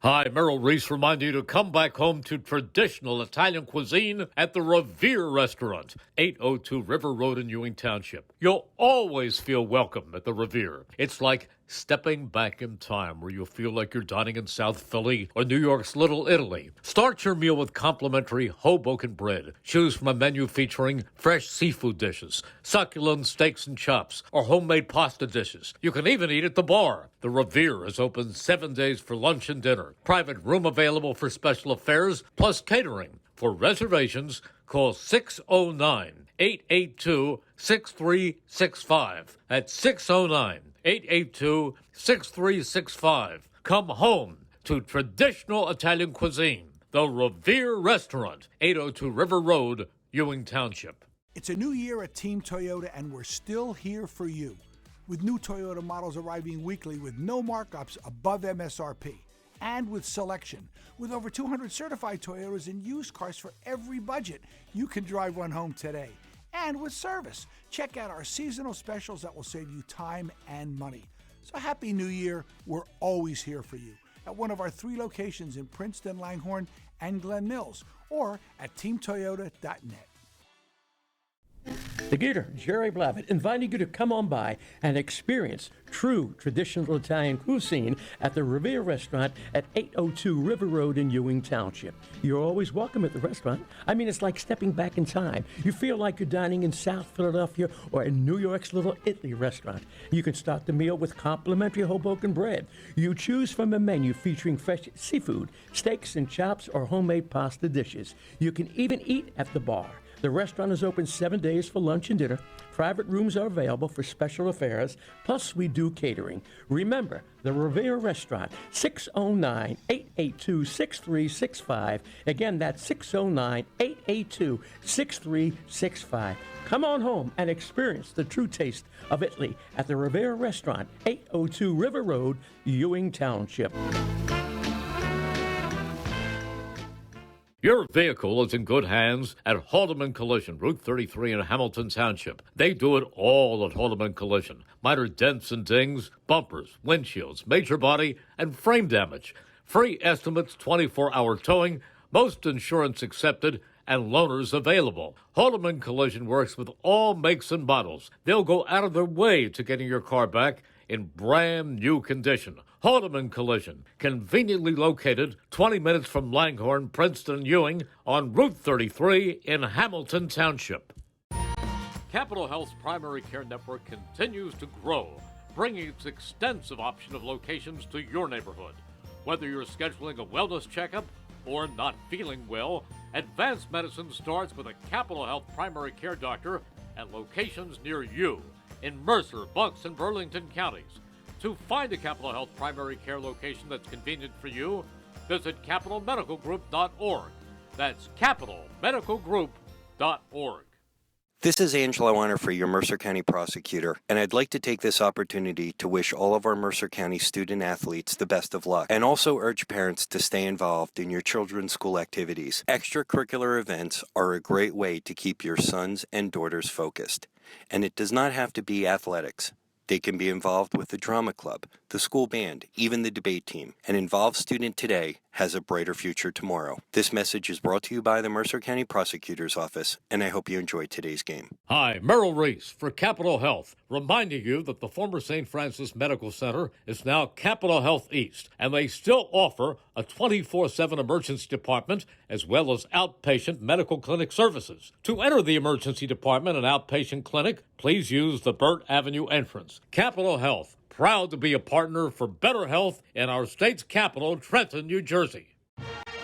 Hi, Merrill Reese reminding you to come back home to traditional Italian cuisine at the Revere Restaurant, 802 River Road in Ewing Township. You'll always feel welcome at the Revere. It's like stepping back in time where you'll feel like you're dining in South Philly or New York's Little Italy. Start your meal with complimentary Hoboken bread. Choose from a menu featuring fresh seafood dishes, succulent steaks and chops, or homemade pasta dishes. You can even eat at the bar. The Revere is open 7 days for lunch and dinner. Private room available for special affairs, plus catering. For reservations, call 609-882-6365. That's 609-882-6365. Come home to traditional Italian cuisine. The Revere Restaurant, 802 River Road, Ewing Township. It's a new year at Team Toyota, and we're still here for you. With new Toyota models arriving weekly with no markups above MSRP. And with selection. With over 200 certified Toyotas and used cars for every budget, you can drive one home today. And with service. Check out our seasonal specials that will save you time and money. So Happy New Year. We're always here for you at one of our 3 locations in Princeton, Langhorne, and Glen Mills, or at teamtoyota.net. The Gator, Jerry Blavitt, inviting you to come on by and experience true traditional Italian cuisine at the Revere Restaurant at 802 River Road in Ewing Township. You're always welcome at the restaurant. I mean, it's like stepping back in time. You feel like you're dining in South Philadelphia or in New York's Little Italy restaurant. You can start the meal with complimentary Hoboken bread. You choose from a menu featuring fresh seafood, steaks and chops, or homemade pasta dishes. You can even eat at the bar. The restaurant is open 7 days for lunch and dinner. Private rooms are available for special affairs, plus we do catering. Remember, the Revere Restaurant, 609-882-6365. Again, that's 609-882-6365. Come on home and experience the true taste of Italy at the Revere Restaurant, 802 River Road, Ewing Township. Your vehicle is in good hands at Haldeman Collision, Route 33 in Hamilton Township. They do it all at Haldeman Collision. Minor dents and dings, bumpers, windshields, major body, and frame damage. Free estimates, 24-hour towing, most insurance accepted, and loaners available. Haldeman Collision works with all makes and models. They'll go out of their way to getting your car back in brand new condition. Haldeman Collision, conveniently located 20 minutes from Langhorne, Princeton, Ewing on Route 33 in Hamilton Township. Capital Health's primary care network continues to grow, bringing its extensive option of locations to your neighborhood. Whether you're scheduling a wellness checkup or not feeling well, advanced medicine starts with a Capital Health primary care doctor at locations near you in Mercer, Bucks, and Burlington counties. To find a Capital Health primary care location that's convenient for you, visit capitalmedicalgroup.org. That's capitalmedicalgroup.org. This is Angelo Honor for your Mercer County prosecutor, and I'd like to take this opportunity to wish all of our Mercer County student athletes the best of luck, and also urge parents to stay involved in your children's school activities. Extracurricular events are a great way to keep your sons and daughters focused, and it does not have to be athletics. They can be involved with the drama club, the school band, even the debate team. An involved student today has a brighter future tomorrow. This message is brought to you by the Mercer County Prosecutor's Office, and I hope you enjoyed today's game. Hi, Merrill Reese for Capital Health, reminding you that the former St. Francis Medical Center is now Capital Health East, and they still offer a 24/7 emergency department as well as outpatient medical clinic services. To enter the emergency department and outpatient clinic, please use the Burt Avenue entrance. Capital Health, proud to be a partner for better health in our state's capital, Trenton, New Jersey.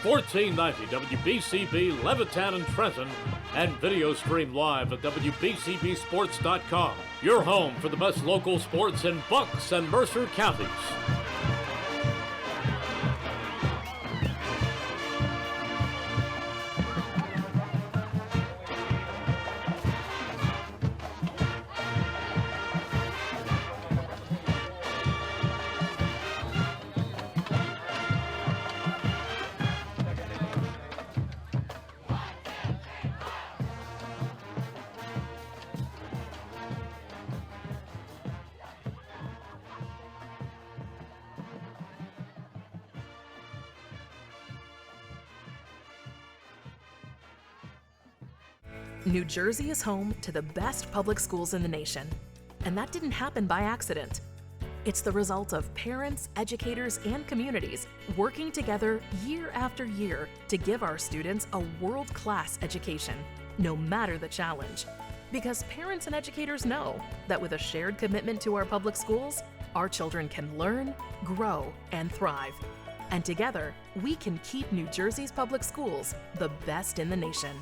1490 WBCB, Levittown and Trenton, and video stream live at WBCBsports.com. Your home for the best local sports in Bucks and Mercer counties. New Jersey is home to the best public schools in the nation, and that didn't happen by accident. It's the result of parents, educators, and communities working together year after year to give our students a world-class education, no matter the challenge. Because parents and educators know that with a shared commitment to our public schools, our children can learn, grow, and thrive. And together, we can keep New Jersey's public schools the best in the nation.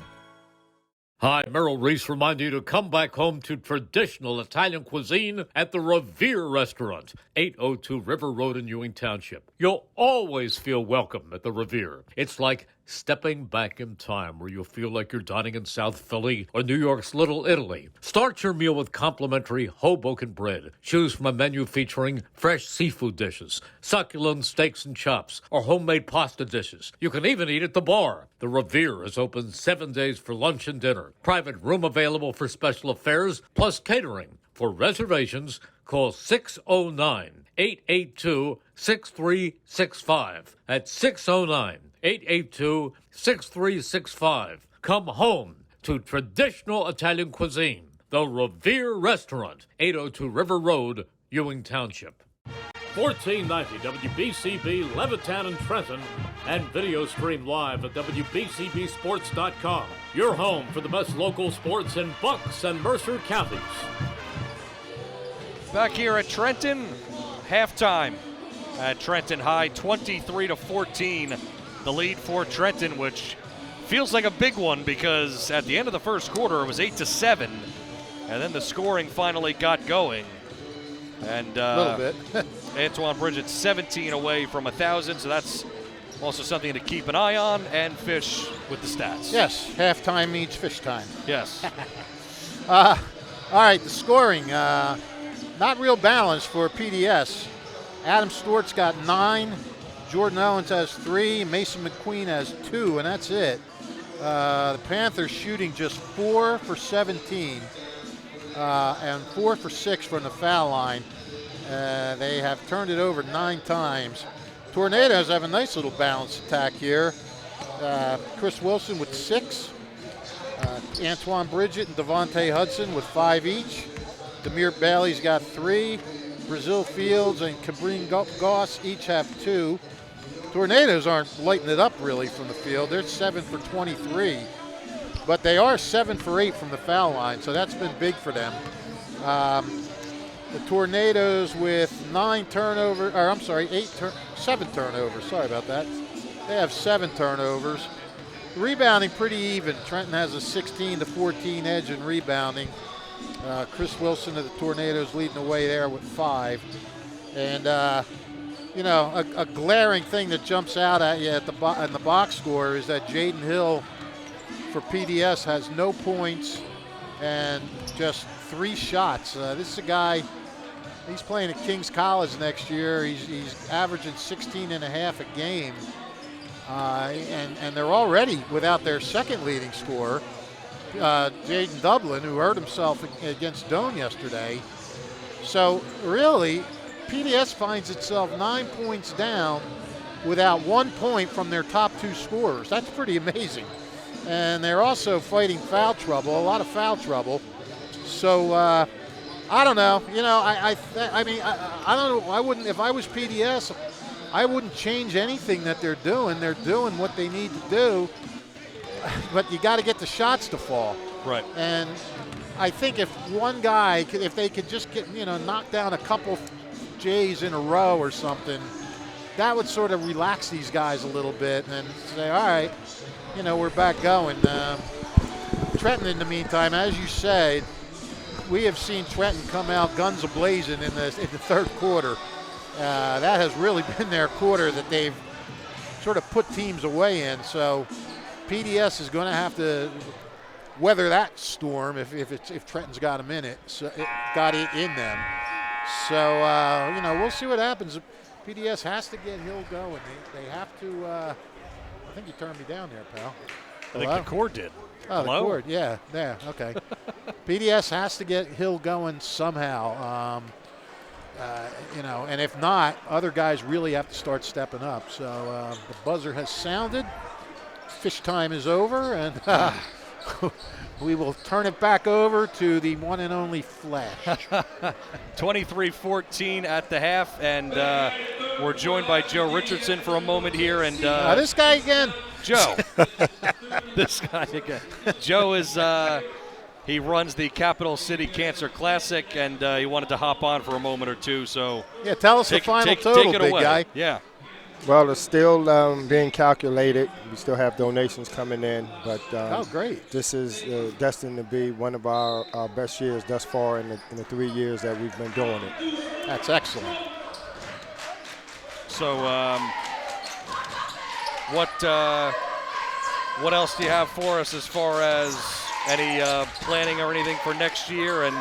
Hi, Merrill Reese reminding you to come back home to traditional Italian cuisine at the Revere Restaurant, 802 River Road in Ewing Township. You'll always feel welcome at the Revere. It's like stepping back in time where you'll feel like you're dining in South Philly or New York's Little Italy. Start your meal with complimentary Hoboken bread. Choose from a menu featuring fresh seafood dishes, succulent steaks and chops, or homemade pasta dishes. You can even eat at the bar. The Revere is open 7 days for lunch and dinner. Private room available for special affairs, plus catering. For reservations, call 609-882-6365. That's 609-882-6365. Come home to traditional Italian cuisine. The Revere Restaurant, 802 River Road, Ewing Township. 1490 WBCB, Levittown and Trenton, and video stream live at WBCBsports.com. Your home for the best local sports in Bucks and Mercer counties. Back here at Trenton, halftime at Trenton High, 23-14. The lead for Trenton, which feels like a big one because at the end of the first quarter it was 8-7, and then the scoring finally got going. And a little bit. Antoine Bridget 17 away from 1,000, so that's also something to keep an eye on, and Fish with the stats. Yes, halftime means fish time. Yes. All right, the scoring, not real balanced for PDS. Adam Stewart's got 9, Jordan Owens has 3, Mason McQueen has 2, and that's it. The Panthers shooting just 4 for 17 and 4 for 6 from the foul line. They have turned it over 9 times. Tornadoes have a nice little balanced attack here. Chris Wilson with 6. Antoine Bridget and Devontae Hudson with 5 each. Demir Bailey's got 3. Brazil Fields and Cabrini Goss each have 2. Tornadoes aren't lighting it up really from the field. They're 7 for 23. But they are 7 for 8 from the foul line, so that's been big for them. The Tornadoes with 7 turnovers. Sorry about that. They have 7 turnovers. Rebounding pretty even. Trenton has a 16-14 edge in rebounding. Chris Wilson of the Tornadoes leading the way there with 5. And, a glaring thing that jumps out at you in the box score is that Jaden Hill for PDS has no points, and just 3 shots. This is a guy, he's playing at King's College next year. He's averaging 16 and a half a game. And they're already without their second leading scorer, Jaden Dublin, who hurt himself against Doane yesterday. So really, PDS finds itself 9 points down without 1 point from their top 2 scorers. That's pretty amazing. And they're also fighting foul trouble, a lot of foul trouble. So I don't know. You know, I don't know. I wouldn't, if I was PDS, I wouldn't change anything that they're doing. They're doing what they need to do, but you got to get the shots to fall. Right. And I think if one guy, if they could just get, knock down a couple J's in a row or something, that would sort of relax these guys a little bit and say, all right, we're back going. Trenton, in the meantime, as you said, we have seen Trenton come out guns a-blazing in the third quarter. That has really been their quarter that they've sort of put teams away in. So PDS is going to have to weather that storm if Trenton's got them in it. So got it in them. So we'll see what happens. PDS has to get Hill going. They have to. I think you turned me down there, pal. I think the cord did. Oh, Hello? the cord. Yeah. Okay. PDS has to get Hill going somehow. And if not, other guys really have to start stepping up. So the buzzer has sounded. Fish time is over, and we will turn it back over to the one and only Flash. 23-14 at the half, and we're joined by Joe Richardson for a moment here. And this guy again. Joe. This guy again. Joe is he runs the Capital City Cancer Classic, and he wanted to hop on for a moment or two. So yeah, tell us the final total, take it big away. guy. Yeah. Well, it's still being calculated. We still have donations coming in, but oh, great! This is destined to be one of our best years thus far in the 3 years that we've been doing it. That's excellent. So, what else do you have for us as far as any planning or anything for next year, and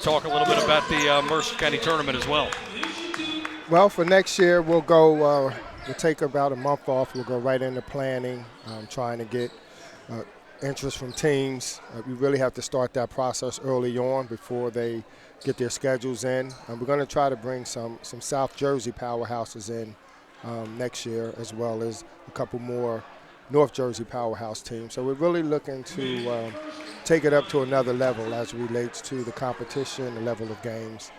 talk a little bit about the Mercer County tournament as well? Well, for next year, we'll go. We'll take about a month off. We'll go right into planning, trying to get interest from teams. We really have to start that process early on before they get their schedules in. We're going to try to bring some South Jersey powerhouses in next year, as well as a couple more North Jersey powerhouse teams. So we're really looking to take it up to another level as it relates to the competition, the level of games.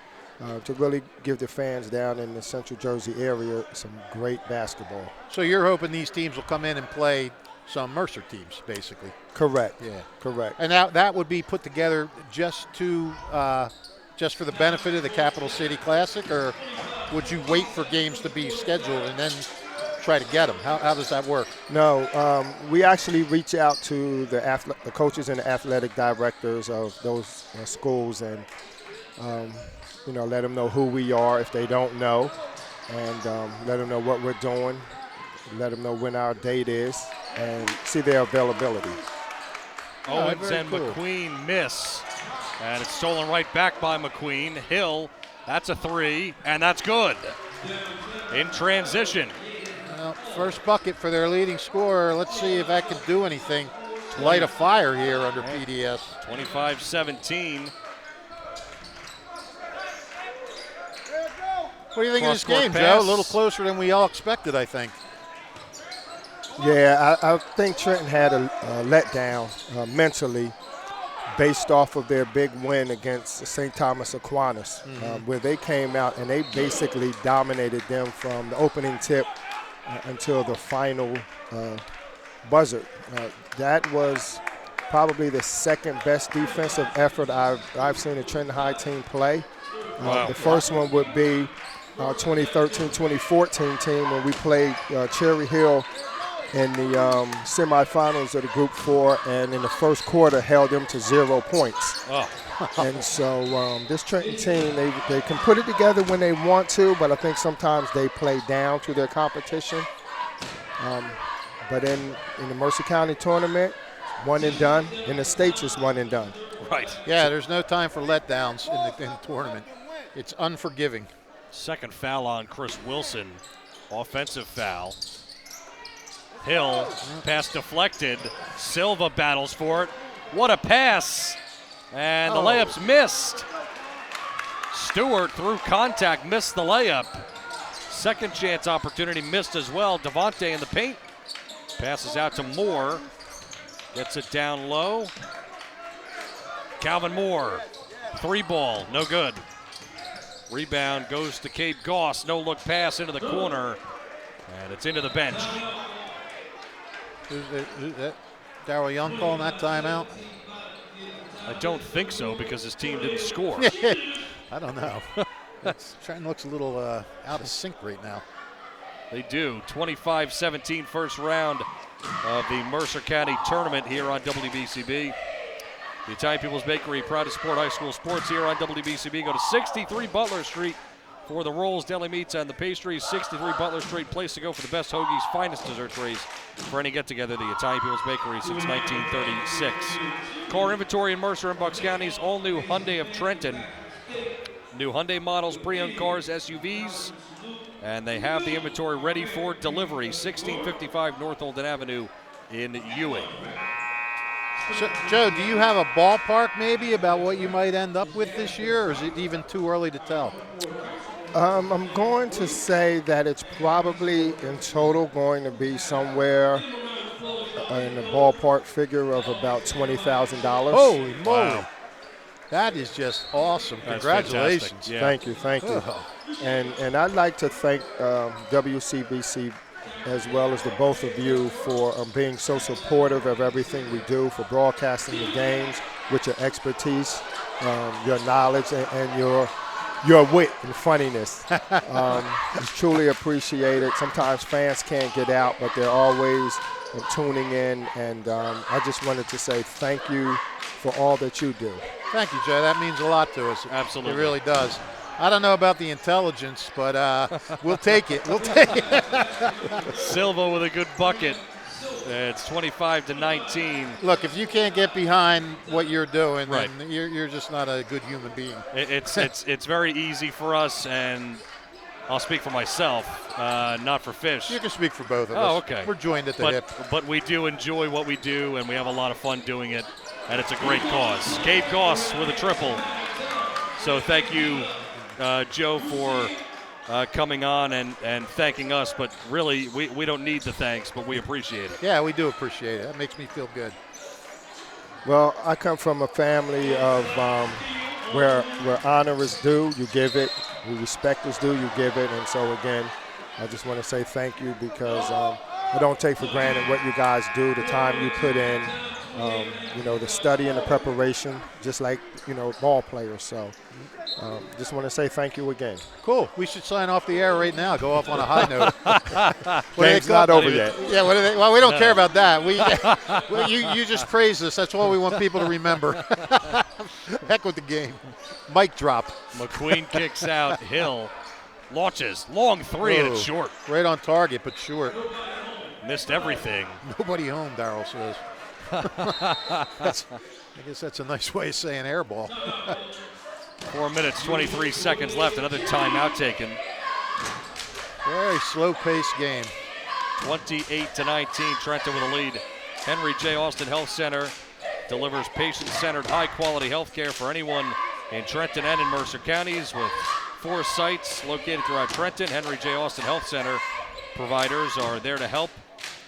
To really give the fans down in the Central Jersey area some great basketball. So you're hoping these teams will come in and play some Mercer teams, basically? Correct. Yeah. Correct. And that would be put together just for the benefit of the Capital City Classic, or would you wait for games to be scheduled and then try to get them? How does that work? No, we actually reach out to the coaches and the athletic directors of those schools and let them know who we are if they don't know, and let them know what we're doing, let them know when our date is, and see their availability. Owens and cool. McQueen miss, and it's stolen right back by McQueen. Hill, that's a 3, and that's good. In transition. Well, first bucket for their leading scorer. Let's see if that can do anything to light a fire here under PDS. 25-17. What do you think of this game, Joe? A little closer than we all expected, I think. Yeah, I think Trenton had a letdown mentally based off of their big win against St. Thomas Aquinas, where they came out and they basically dominated them from the opening tip until the final buzzer. That was probably the second best defensive effort I've seen a Trenton High team play. The first one would be our 2013-2014 team when we played Cherry Hill in the semifinals of the Group 4, and in the first quarter held them to 0 points. Oh. And so this Trenton team, they can put it together when they want to, but I think sometimes they play down to their competition. But in the Mercer County tournament, one and done. In the States, it's one and done. Right. Yeah, there's no time for letdowns in the tournament. It's unforgiving. Second foul on Chris Wilson. Offensive foul. Hill, pass deflected. Silva battles for it. What a pass. And the layup's missed. Stewart, through contact, missed the layup. Second chance opportunity missed as well. Devontae in the paint. Passes out to Moore. Gets it down low. Calvin Moore. 3-ball, no good. Rebound goes to Cade Goss. No look pass into the corner. And it's into the bench. Who's that? Darryl Young calling that timeout? I don't think so because his team didn't score. I don't know. Trenton looks a little out of sync right now. They do. 25-17 first round of the Mercer County tournament here on WBCB. The Italian People's Bakery, proud to support high school sports here on WBCB. Go to 63 Butler Street for the rolls, deli meats, and the pastries. 63 Butler Street, place to go for the best hoagies, finest dessert trays for any get-together. The Italian People's Bakery since 1936. Car inventory in Mercer and Bucks Counties. All new Hyundai of Trenton. New Hyundai models, pre-owned cars, SUVs, and they have the inventory ready for delivery. 1655 North Olden Avenue in Ewing. So, Joe, do you have a ballpark maybe about what you might end up with this year, or is it even too early to tell? I'm going to say that it's probably in total going to be somewhere in the ballpark figure of about $20,000. Holy moly. Wow. That is just awesome. That's Congratulations. yeah. Thank you. And I'd like to thank WCBC as well as the both of you for being so supportive of everything we do, for broadcasting the games with your expertise, your knowledge, and your wit and funniness. It's truly appreciated. Sometimes fans can't get out, but they're always tuning in, and I just wanted to say thank you for all that you do. Thank you, Joe. That means a lot to us. Absolutely. It really does. I don't know about the intelligence, but we'll take it. We'll take it. Silva with a good bucket. It's 25-19. Look, if you can't get behind what you're doing, right, then you're just not a good human being. It's very easy for us, and I'll speak for myself, not for Fish. You can speak for both of us. Oh, okay. We're joined at the hip. But we do enjoy what we do, and we have a lot of fun doing it, and it's a great cause. Cade Goss with a triple. So thank you, Joe, for coming on and thanking us. But really, we don't need the thanks, but we appreciate it. Yeah, we do appreciate it. That makes me feel good. Well, I come from a family of where honor is due, you give it. Where respect is due, you give it. And so, again, I just want to say thank you because I don't take for granted what you guys do, the time you put in, the study and the preparation, just like, ball players. So just want to say thank you again. Cool. We should sign off the air right now. Go off on a high note. Game's not over yet. Yeah, well, we don't care about that. You just praise us. That's all we want people to remember. Heck with the game. Mic drop. McQueen kicks out. Hill launches. Long three, and it's short. Right on target, but short. Missed everything. Nobody home, Darryl says. I guess that's a nice way of saying air ball. 4 minutes, 23 seconds left. Another timeout taken. Very slow-paced game. 28-19, Trenton with a lead. Henry J. Austin Health Center delivers patient-centered, high-quality health care for anyone in Trenton and in Mercer counties with 4 sites located throughout Trenton. Henry J. Austin Health Center providers are there to help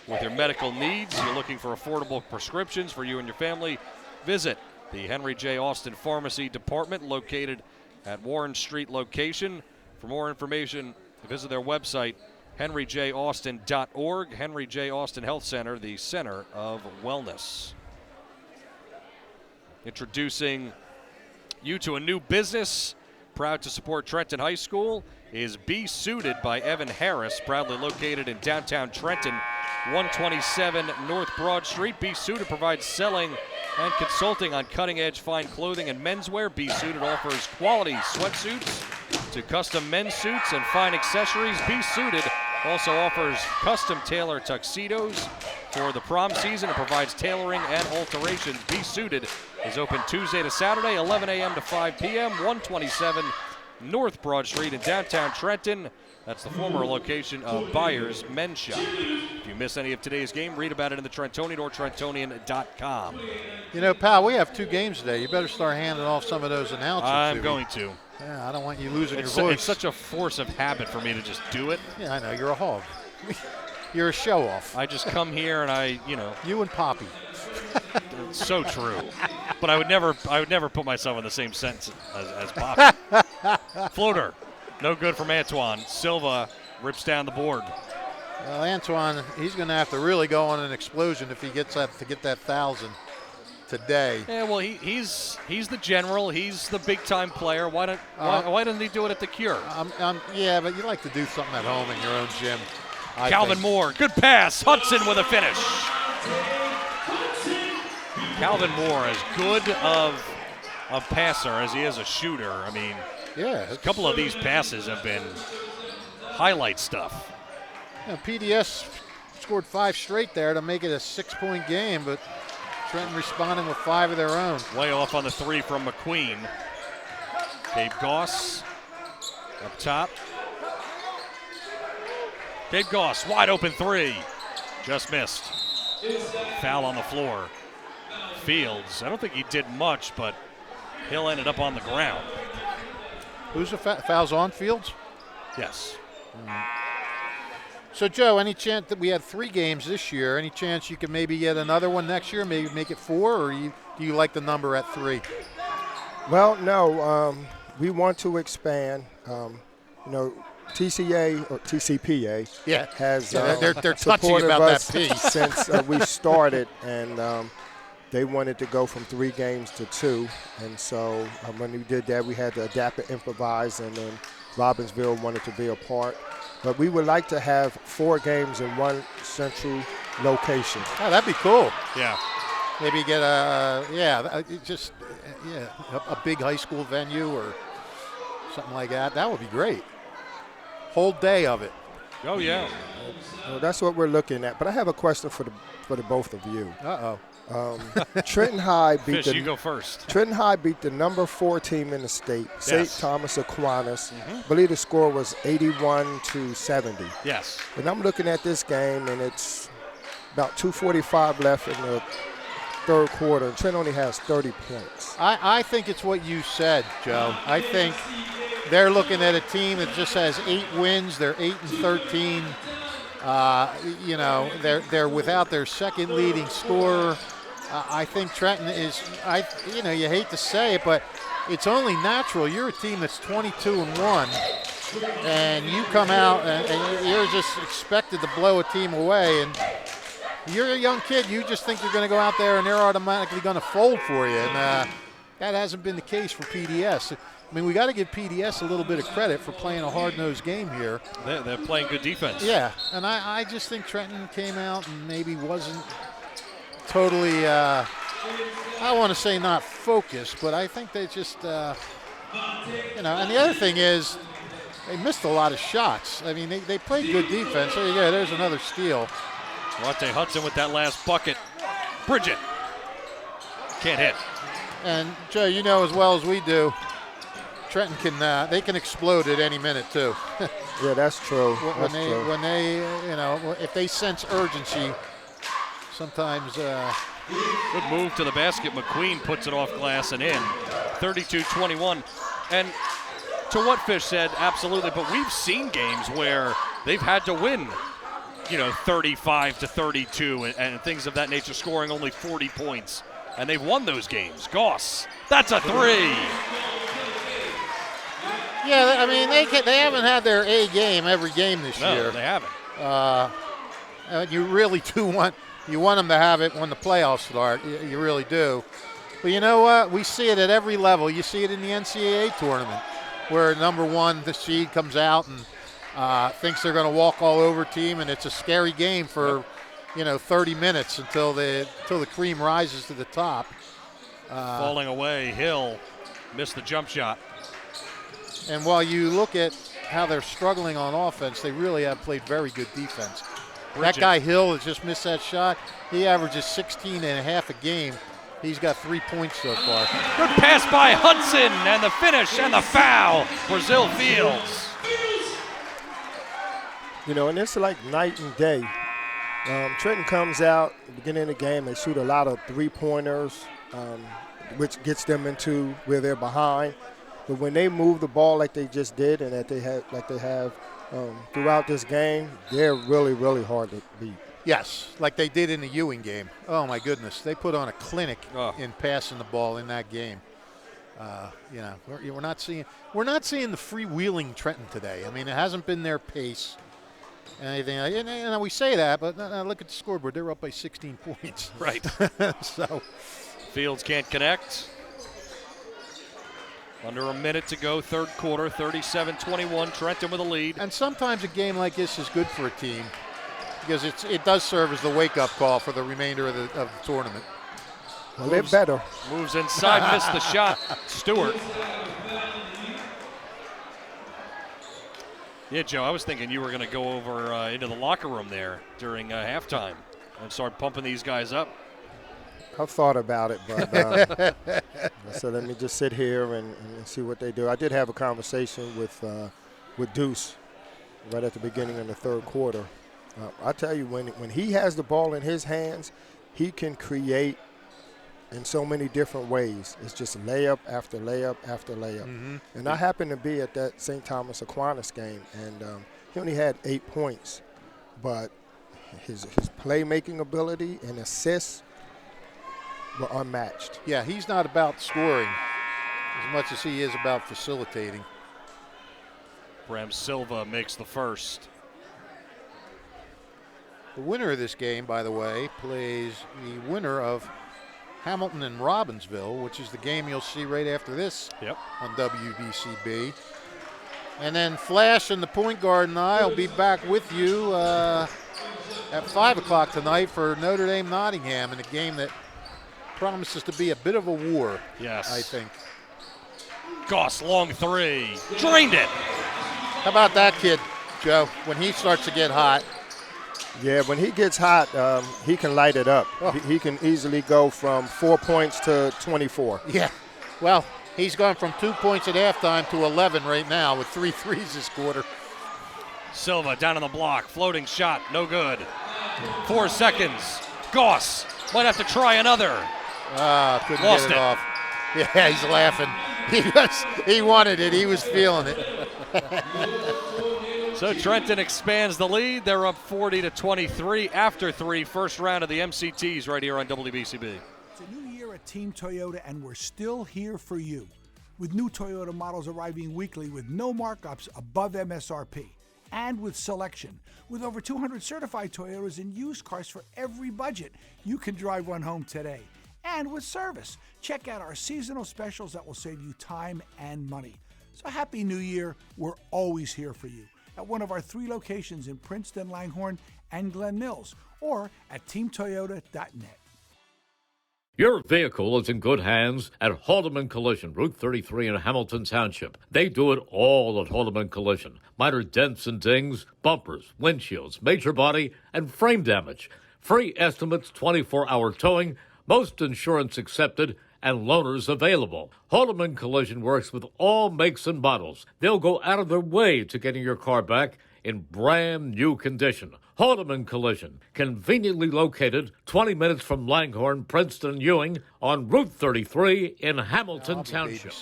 with your medical needs. You're looking for affordable prescriptions for you and your family. Visit the Henry J. Austin Pharmacy Department located at Warren Street location. For more information, visit their website, henryjaustin.org. Henry J. Austin Health Center, the center of wellness. Introducing you to a new business, proud to support Trenton High School, is Be Suited by Evan Harris, proudly located in downtown Trenton, 127 North Broad Street. Be Suited provides selling and consulting on cutting-edge fine clothing and menswear. Be Suited offers quality sweatsuits to custom men's suits and fine accessories. Be Suited also offers custom tailored tuxedos for the prom season and provides tailoring and alterations. Be Suited is open Tuesday to Saturday, 11 a.m. to 5 p.m., 127 North Broad Street in downtown Trenton. That's the former location of Byers Men's Shop. If you miss any of today's game, read about it in the Trentonian or Trentonian.com. You know, pal, we have 2 games today. You better start handing off some of those announcers. I'm going to. Yeah, I don't want you losing your It's voice. such a force of habit for me to just do it. Yeah, I know. You're a hog. You're a show-off. I just come here and You and Poppy. It's so true. But I would never put myself in the same sentence as Poppy. Floater. No good from Antoine. Silva rips down the board. Well, Antoine, he's going to have to really go on an explosion if he gets that to get that 1,000 today. Yeah, well, he's the general. He's the big-time player. Why doesn't he do it at the Cure? Yeah, but you like to do something at home in your own gym. Calvin Moore, good pass. Hudson with a finish. Calvin Moore, as good of a passer as he is a shooter. I mean, yeah, a couple of these passes have been highlight stuff. Yeah, PDS scored 5 straight there to make it a 6-point game, but Trenton responding with 5 of their own. Way off on the 3 from McQueen. Gabe Goss up top. Gabe Goss, wide open 3. Just missed. Foul on the floor. Fields, I don't think he did much, but Hill ended up on the ground. Who's the fouls on, Fields? Yes. So, Joe, any chance that we had 3 games this year, any chance you can maybe get another one next year, maybe make it 4, or do you like the number at 3? Well, no, we want to expand. TCA or TCPA has they're touchy supported about us that P. since we started, and they wanted to go from 3 games to 2. And so when we did that, we had to adapt and improvise, and then Robbinsville wanted to be a part. But we would like to have 4 games in one central location. Oh, that'd be cool. Yeah. Maybe get a big high school venue or something like that. That would be great. Whole day of it. Oh yeah. Well, that's what we're looking at. But I have a question for the both of you. Trenton High beat Fish, you go first. Trenton High beat the number 4 team in the state, Yes. St. Thomas Aquinas. I believe the score was 81-70. Yes. And I'm looking at this game, and it's about 2:45 left in the 3rd quarter, and Trent only has 30 points. I think it's what you said, Joe. I think they're looking at a team that just has 8 wins. They're 8-13. They're without their second leading scorer. I think Trenton is. You hate to say it, but it's only natural. You're a team that's 22-1, and you come out and you're just expected to blow a team away. And you're a young kid. You just think you're going to go out there and they're automatically going to fold for you. And that hasn't been the case for PDS. I mean, we got to give PDS a little bit of credit for playing a hard-nosed game here. They're playing good defense. Yeah, and I just think Trenton came out and maybe wasn't totally, I want to say not focused, but I think they just, and the other thing is they missed a lot of shots. I mean, they played good defense. There you go, there's another steal. Monte Hudson with that last bucket. Bridget. Can't hit. And, Joe, you know as well as we do, Trenton they can explode at any minute too. Yeah, that's true. When they, if they sense urgency, sometimes. Good move to the basket. McQueen puts it off glass and in. 32-21. And to what Fish said, absolutely. But we've seen games where they've had to win, 35-32 and things of that nature, scoring only 40 points. And they've won those games. Goss, that's a 3. Yeah, I mean, they haven't had their A game every game this year. No, they haven't. You really do want them to have it when the playoffs start. You really do. But you know what? We see it at every level. You see it in the NCAA tournament where number 1, the seed, comes out and thinks they're going to walk all over team, and it's a scary game for 30 minutes until the cream rises to the top. Falling away, Hill missed the jump shot. And while you look at how they're struggling on offense, they really have played very good defense. That guy Hill has just missed that shot. He averages 16.5 a game. He's got 3 points so far. Good pass by Hudson, and the finish and the foul. Brazil Fields. You know, and it's like night and day. Trenton comes out at the beginning of the game. They shoot a lot of three-pointers, which gets them into where they're behind. But when they move the ball like they just did and that they have throughout this game, they're really, really hard to beat. Yes, like they did in the Ewing game. Oh my goodness, they put on a clinic in passing the ball in that game. You know, we're not seeing the freewheeling Trenton today. I mean, it hasn't been their pace. Anything, and we say that, but look at the scoreboard. They're up by 16 points. Right. So Fields can't connect. Under a minute to go, third quarter, 37-21. Trenton with a lead. And sometimes a game like this is good for a team because it does serve as the wake-up call for the remainder of the tournament. Well, they're better. Moves inside, missed the shot. Stewart. Yeah, Joe, I was thinking you were going to go over into the locker room there during halftime and start pumping these guys up. I've thought about it, but I said let me just sit here and see what they do. I did have a conversation with Deuce right at the beginning of the third quarter. I tell you, when he has the ball in his hands, he can create in so many different ways. It's just layup after layup after layup. Mm-hmm. And I happened to be at that St. Thomas Aquinas game, and he only had 8 points, but his playmaking ability and assists were unmatched. Yeah, he's not about scoring as much as he is about facilitating. Bram Silva makes the first. The winner of this game, by the way, plays the winner of Hamilton and Robbinsville, which is the game you'll see right after this on WBCB. And then Flash and the point guard and I will be back with you at 5 o'clock tonight for Notre Dame Nottingham in a game that promises to be a bit of a war, yes, I think. Goss, long three. Drained it. How about that kid, Joe, when he starts to get hot? Yeah, when he gets hot, he can light it up. Oh. He can easily go from 4 points to 24. Yeah, well, he's gone from 2 points at halftime to 11 right now with 3 threes this quarter. Silva down on the block, floating shot, no good. 4 seconds. Goss might have to try another. Couldn't Lost get it off. Yeah, he's laughing. He wanted it. He was feeling it. So Trenton expands the lead. They're up 40-23 after 3. First round of the MCTs right here on WBCB. It's a new year at Team Toyota, and we're still here for you. With new Toyota models arriving weekly with no markups above MSRP. And with selection. With over 200 certified Toyotas and used cars for every budget, you can drive one home today. And with service. Check out our seasonal specials that will save you time and money. So Happy New Year. We're always here for you at one of our 3 locations in Princeton, Langhorne, and Glen Mills, or at teamtoyota.net. Your vehicle is in good hands at Haldeman Collision, Route 33 in Hamilton Township. They do it all at Haldeman Collision. Minor dents and dings, bumpers, windshields, major body, and frame damage. Free estimates, 24-hour towing, most insurance accepted, and loaners available. Haldeman Collision works with all makes and models. They'll go out of their way to getting your car back in brand new condition. Haldeman Collision, conveniently located 20 minutes from Langhorne, Princeton, Ewing on Route 33 in Hamilton Township.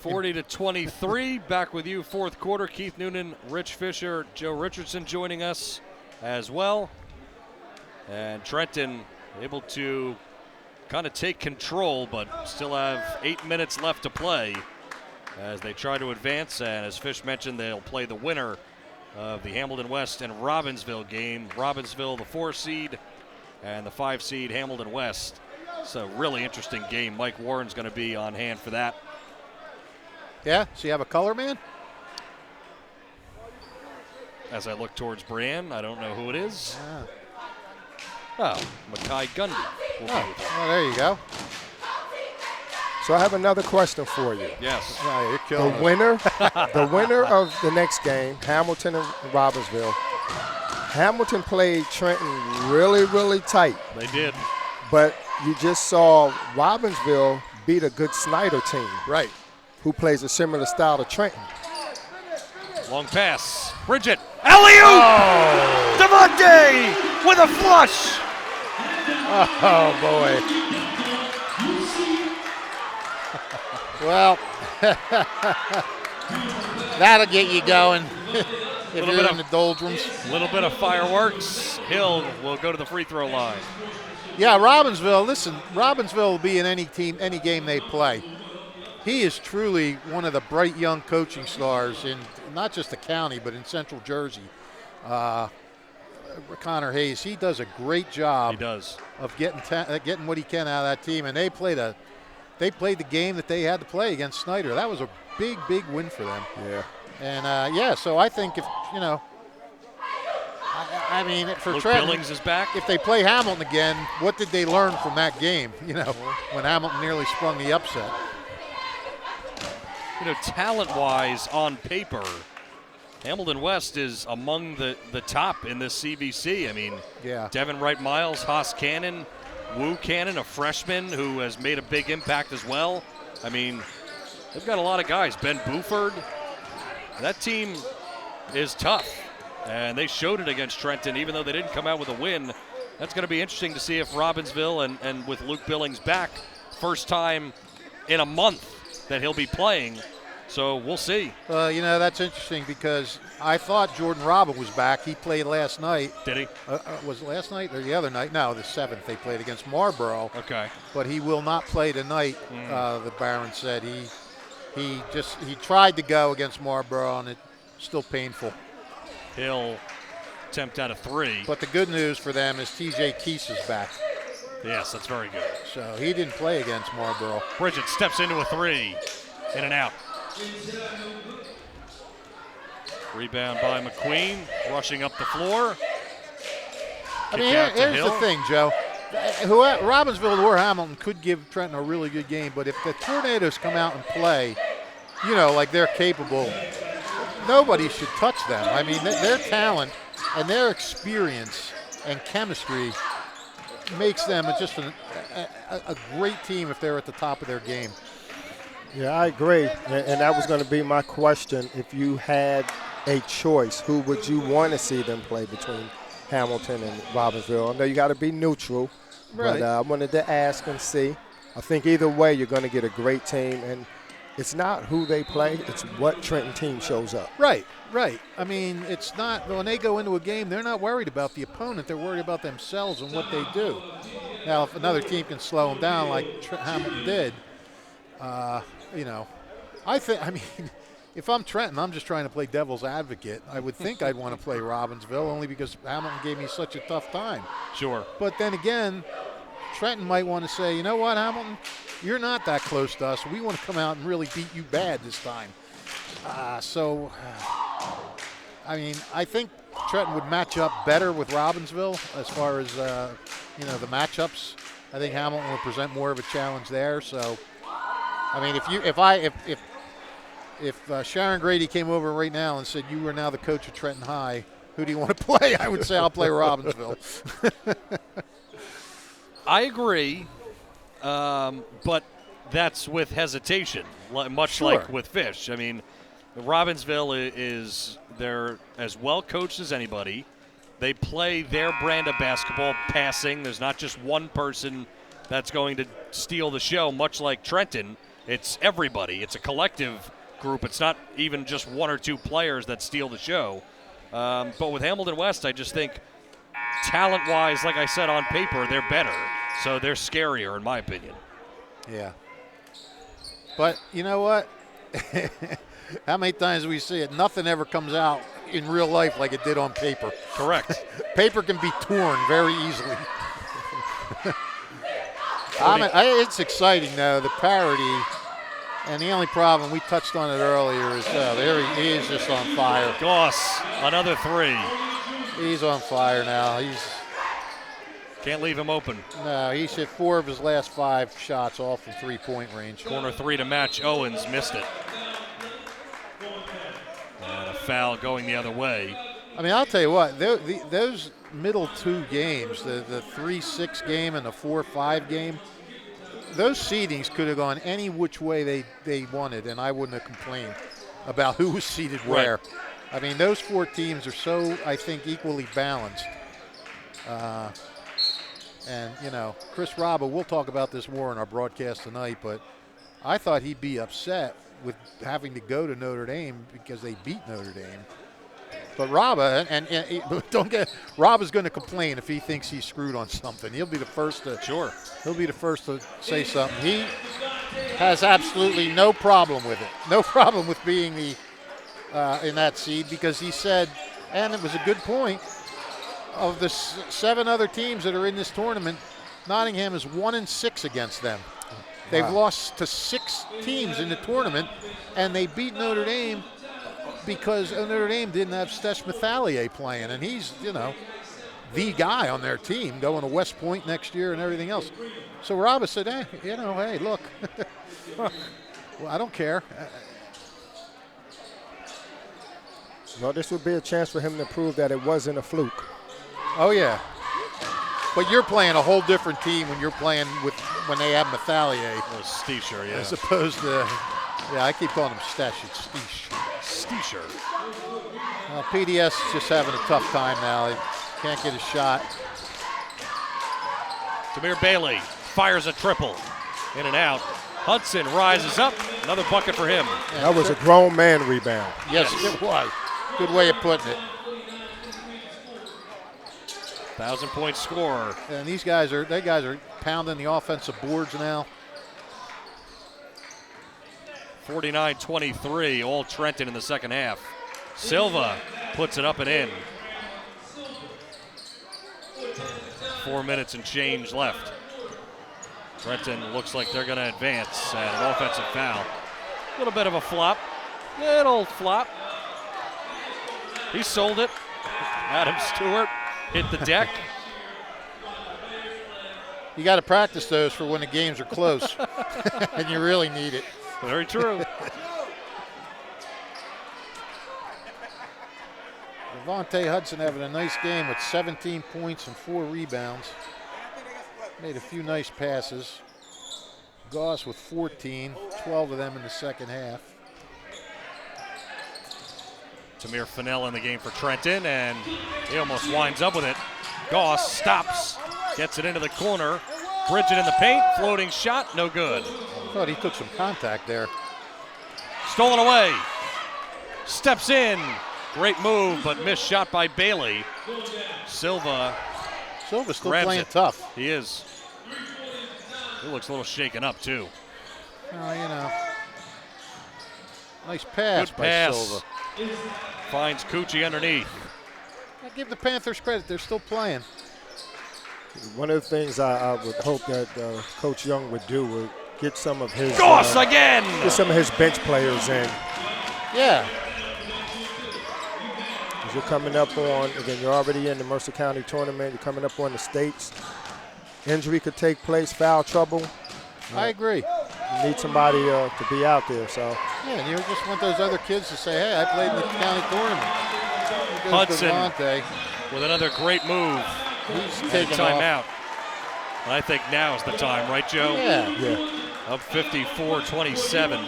40-23, back with you, fourth quarter. Keith Noonan, Rich Fisher, Joe Richardson joining us as well. And Trenton able to kind of take control, but still have 8 minutes left to play as they try to advance. And as Fish mentioned, they'll play the winner of the Hamilton West and Robbinsville game. Robbinsville, the 4 seed, and the 5 seed, Hamilton West. It's a really interesting game. Mike Warren's going to be on hand for that. Yeah, so you have a color man? As I look towards Brienne, I don't know who it is. Oh, Makai Gundy will be with him. Oh, there you go. So I have another question for you. Yes. Oh, you're killing us. The winner of the next game, Hamilton and Robbinsville, Hamilton played Trenton really, really tight. They did. But you just saw Robbinsville beat a good Snyder team. Right. Who plays a similar style to Trenton. Long pass. Bridget. Alley-oop! Oh. Devontae with a flush. Oh, boy. Well, that'll get you going if you're in the doldrums. A little bit of fireworks. Hill will go to the free throw line. Yeah, Robbinsville, listen, Robbinsville will be in any team, any game they play. He is truly one of the bright young coaching stars in not just the county, but in Central Jersey. Connor Hayes, he does a great job. He does. Of getting what he can out of that team, and they played the game that they had to play against Snyder. That was a big, big win for them. Yeah. And so I think if I mean, for Luke Trenton, Billings is back. If they play Hamilton again, what did they learn from that game? When Hamilton nearly sprung the upset. Talent-wise, on paper, Hamilton West is among the top in this CVC. I mean, yeah. Devin Wright-Miles, Haas Cannon, Wu Cannon, a freshman who has made a big impact as well. I mean, they've got a lot of guys. Ben Buford. That team is tough, and they showed it against Trenton, even though they didn't come out with a win. That's going to be interesting to see if Robbinsville and with Luke Billings back, first time in a month that he'll be playing. So we'll see. That's interesting because I thought Jordan Robin was back. He played last night. Did he? Was it last night or the other night? No, the 7th. They played against Marlboro. Okay. But he will not play tonight, the Baron said. He tried to go against Marlboro, and it's still painful. He'll attempt out of 3. But the good news for them is TJ Keese is back. Yes, that's very good. So he didn't play against Marlboro. Bridget steps into a 3. In and out. Rebound by McQueen, rushing up the floor. I mean, here's the thing, Joe. Robbinsville or Hamilton could give Trenton a really good game, but if the Tornadoes come out and play, like they're capable, nobody should touch them. I mean, their talent and their experience and chemistry makes them just a great team if they're at the top of their game. Yeah, I agree. And that was going to be my question. If you had a choice, who would you want to see them play between Hamilton and Robbinsville? I know you got to be neutral, right. But I wanted to ask and see. I think either way you're going to get a great team, and it's not who they play, it's what Trenton team shows up. Right. I mean, it's not, when they go into a game, they're not worried about the opponent. They're worried about themselves and what they do. Now, if another team can slow them down like Hamilton did, if I'm Trenton, I'm just trying to play devil's advocate. I would think I'd want to play Robbinsville only because Hamilton gave me such a tough time. Sure. But then again, Trenton might want to say, you know what, Hamilton, you're not that close to us. We want to come out and really beat you bad this time. I think Trenton would match up better with Robbinsville as far as, the matchups. I think Hamilton would present more of a challenge there. So, I mean, if Sharon Grady came over right now and said you are now the coach of Trenton High, who do you want to play? I would say I'll play Robbinsville. I agree, but that's with hesitation, much like with Fish. I mean, Robbinsville they're as well coached as anybody. They play their brand of basketball, passing. There's not just one person that's going to steal the show, much like Trenton. It's everybody. It's a collective group. It's not even just one or two players that steal the show. But with Hamilton West, I just think talent-wise, like I said, on paper, they're better. So they're scarier, in my opinion. Yeah. But you know what? How many times do we see it? Nothing ever comes out in real life like it did on paper. Correct. Paper can be torn very easily. It's exciting, though, the parity. And the only problem, we touched on it earlier, is he is just on fire. Goss, another 3. He's on fire now. Can't leave him open. No, he's hit 4 of his last 5 shots, all from three-point range. Corner 3 to match Owens, missed it. And a foul going the other way. I mean, I'll tell you what, those middle two games, the 3-6 game and the 4-5 game, those seedings could have gone any which way they wanted, and I wouldn't have complained about who was seated where. Right. I mean, those four teams are so, I think, equally balanced. And, you know, Chris Raba, we'll talk about this more in our broadcast tonight, but I thought he'd be upset with having to go to Notre Dame because they beat Notre Dame. But Raba, and don't get, Raba's going to complain if he thinks he's screwed on something. He'll be the first to He'll be the first to say something. He has absolutely no problem with it. No problem with being the in that seed, because he said, and it was a good point, of the 7 other teams that are in this tournament, Nottingham is 1-6 against them. They've lost to 6 teams in the tournament, and they beat Notre Dame because Notre Dame didn't have Stesh Mathalier playing, and he's, you know, the guy on their team going to West Point next year and everything else. So Raba said, hey, you know, hey, look, well, I don't care. Well, this would be a chance for him to prove that it wasn't a fluke. Oh, yeah. But you're playing a whole different team when you're playing with when they have Mathalier. Steesher, yeah. As opposed to, yeah, I keep calling him Stesh. It's Steesh. Steesher. Well, PDS is just having a tough time now. He can't get a shot. Tamir Bailey fires a triple. In and out. Hudson rises up. Another bucket for him. That was a grown man rebound. Yes, it was. Good way of putting it. 1,000-point scorer. And these guys are pounding the offensive boards now. 49-23, all Trenton in the second half. Silva puts it up and in. 4 minutes and change left. Trenton looks like they're going to advance at an offensive foul. A little bit of a flop. Little flop. He sold it. Adam Stewart hit the deck. You got to practice those for when the games are close, and you really need it. Very true. Devontae Hudson having a nice game with 17 points and 4 rebounds. Made a few nice passes. Goss with 14, 12 of them in the second half. Tamir Fennell in the game for Trenton, and he almost winds up with it. Goss stops, gets it into the corner. Bridget in the paint, floating shot, no good. I thought he took some contact there. Stolen away. Steps in. Great move, but missed shot by Bailey. Silva's still playing tough. He is. He looks a little shaken up, too. Oh, you know. Nice pass Good by pass. Silva. Finds Cucci underneath. I give the Panthers credit. They're still playing. One of the things I would hope that Coach Young would do would get some of his again. Get some of his bench players in. Yeah. Because you're coming up on, again, you're already in the Mercer County tournament. You're coming up on the states. Injury could take place, foul trouble. I agree. You need somebody to be out there. So. Yeah, and you just want those other kids to say, hey, I played in the county tournament. Hudson Devontae with another great move. He's taking timeout. And I think now is the time, right, Joe? Yeah. Up 54-27.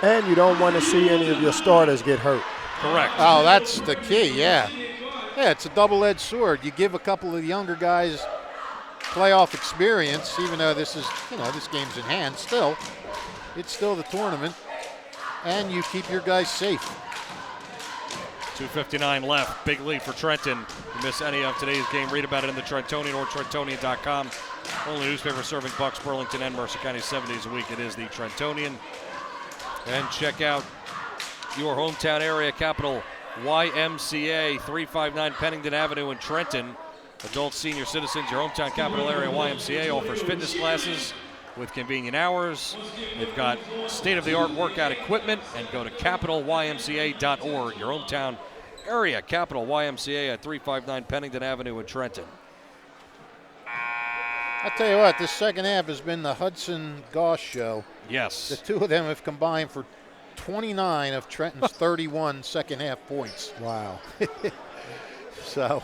And you don't want to see any of your starters get hurt. Correct. Oh, that's the key, yeah. Yeah, it's a double-edged sword. You give a couple of the younger guys playoff experience, even though this is, you know, this game's in hand still. It's still the tournament. And you keep your guys safe. 2:59 left. Big lead for Trenton. If you miss any of today's game, read about it in the Trentonian or Trentonian.com. Only newspaper serving Bucks, Burlington, and Mercer County 7 days a week. It is the Trentonian. And check out your hometown area capital, YMCA, 359 Pennington Avenue in Trenton. Adults, senior citizens, your hometown capital area YMCA offers fitness classes with convenient hours. They've got state-of-the-art workout equipment, and go to capitalymca.org, your hometown area capital YMCA at 359 Pennington Avenue in Trenton. I'll tell you what, this second half has been the Hudson Goss show. Yes. The two of them have combined for 29 of Trenton's 31 second half points. Wow. So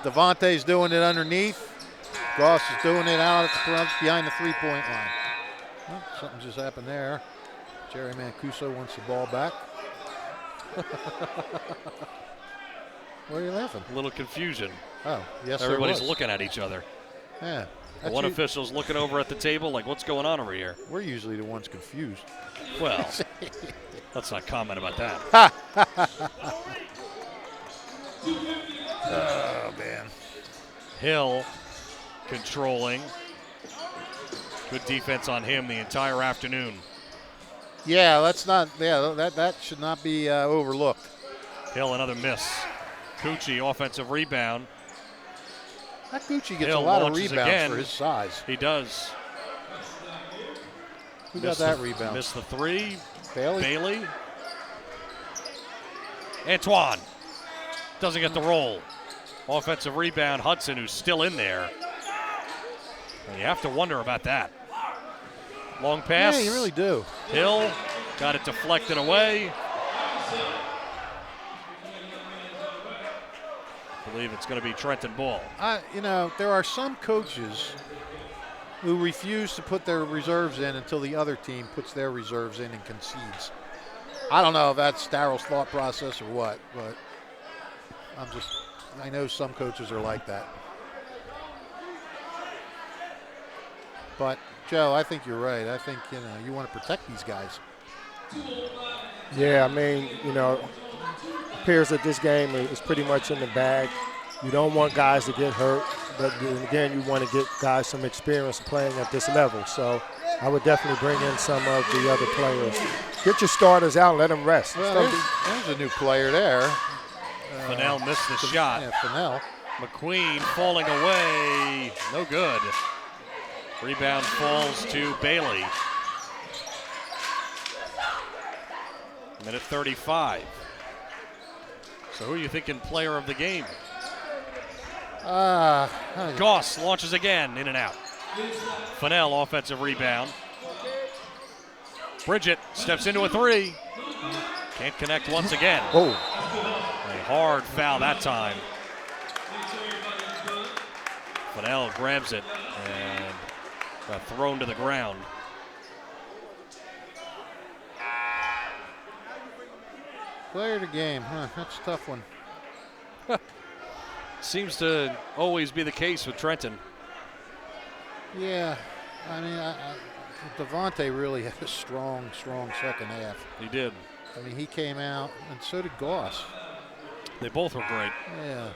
Devontae's doing it underneath. Goss is doing it out at the front behind the three-point line. Oh, something just happened there. Jerry Mancuso wants the ball back. Why are you laughing? A little confusion. Oh, yes, everybody's there was. looking at each other. Yeah. One official's looking over at the table like, what's going on over here? We're usually the ones confused. Well, let's not comment about that. Oh, man. Hill controlling. Good defense on him the entire afternoon. Yeah, that should not be overlooked. Hill, another miss. Cucci, offensive rebound. That Gucci gets Hill a lot of launches rebounds again. for his size. He does. Who got that rebound? Missed the three. Bailey. Antoine doesn't get the roll. Offensive rebound, Hudson, who's still in there. And you have to wonder about that. Long pass. Yeah, you really do. Hill got it deflected away. I believe it's going to be Trenton ball. There are some coaches who refuse to put their reserves in until the other team puts their reserves in and concedes. I don't know if that's Darrell's thought process or what, but I know some coaches are like that. But, Joe, I think you're right. I think, you want to protect these guys. Yeah, I mean, it appears that this game is pretty much in the bag. You don't want guys to get hurt, but again, you want to get guys some experience playing at this level. So I would definitely bring in some of the other players. Get your starters out and let them rest. Well, there's a new player there. Fennell missed the shot. Yeah, Fennell. McQueen falling away. No good. Rebound falls to Bailey. Minute 35. So who are you thinking player of the game? Goss launches again, in and out. Fennell, offensive rebound. Bridget steps into a three. Can't connect once again. Oh. A hard foul that time. Fennell grabs it and got thrown to the ground. Player of the game, that's a tough one. Seems to always be the case with Trenton. Yeah, I mean, Devontae really had a strong second half. He did. I mean, he came out, and so did Goss. They both were great. Yeah.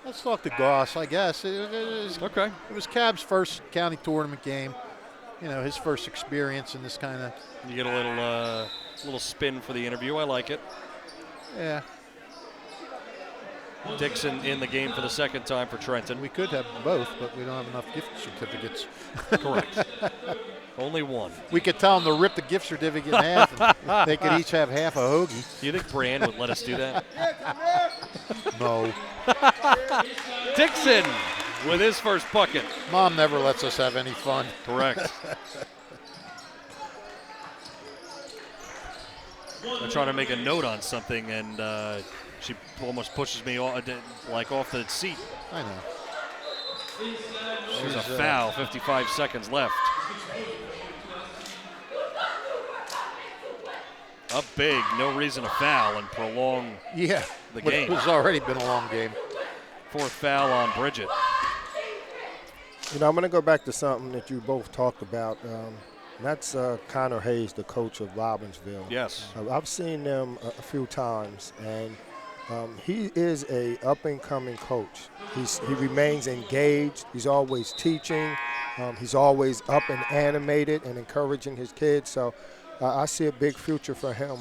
Let's talk to Goss, I guess. It was Cab's first county tournament game. His first experience in this kind of. You get a little spin for the interview. I like it. Yeah. Dixon in the game for the second time for Trenton. We could have both, but we don't have enough gift certificates. Correct. Only one. We could tell them to rip the gift certificate in half, and they could each have half a hoagie. Do you think Brand would let us do that? No. Dixon with his first bucket. Mom never lets us have any fun. Correct. I'm trying to make a note on something, and she almost pushes me off the seat. I know. There's a foul, 55 seconds left. Up big, no reason to foul and prolong the game. It's already been a long game. Fourth foul on Bridget. I'm going to go back to something that you both talked about. That's Connor Hayes, the coach of Robbinsville. Yes. I've seen them a few times, and he is a up-and-coming coach. He remains engaged. He's always teaching. He's always up and animated and encouraging his kids. So I see a big future for him.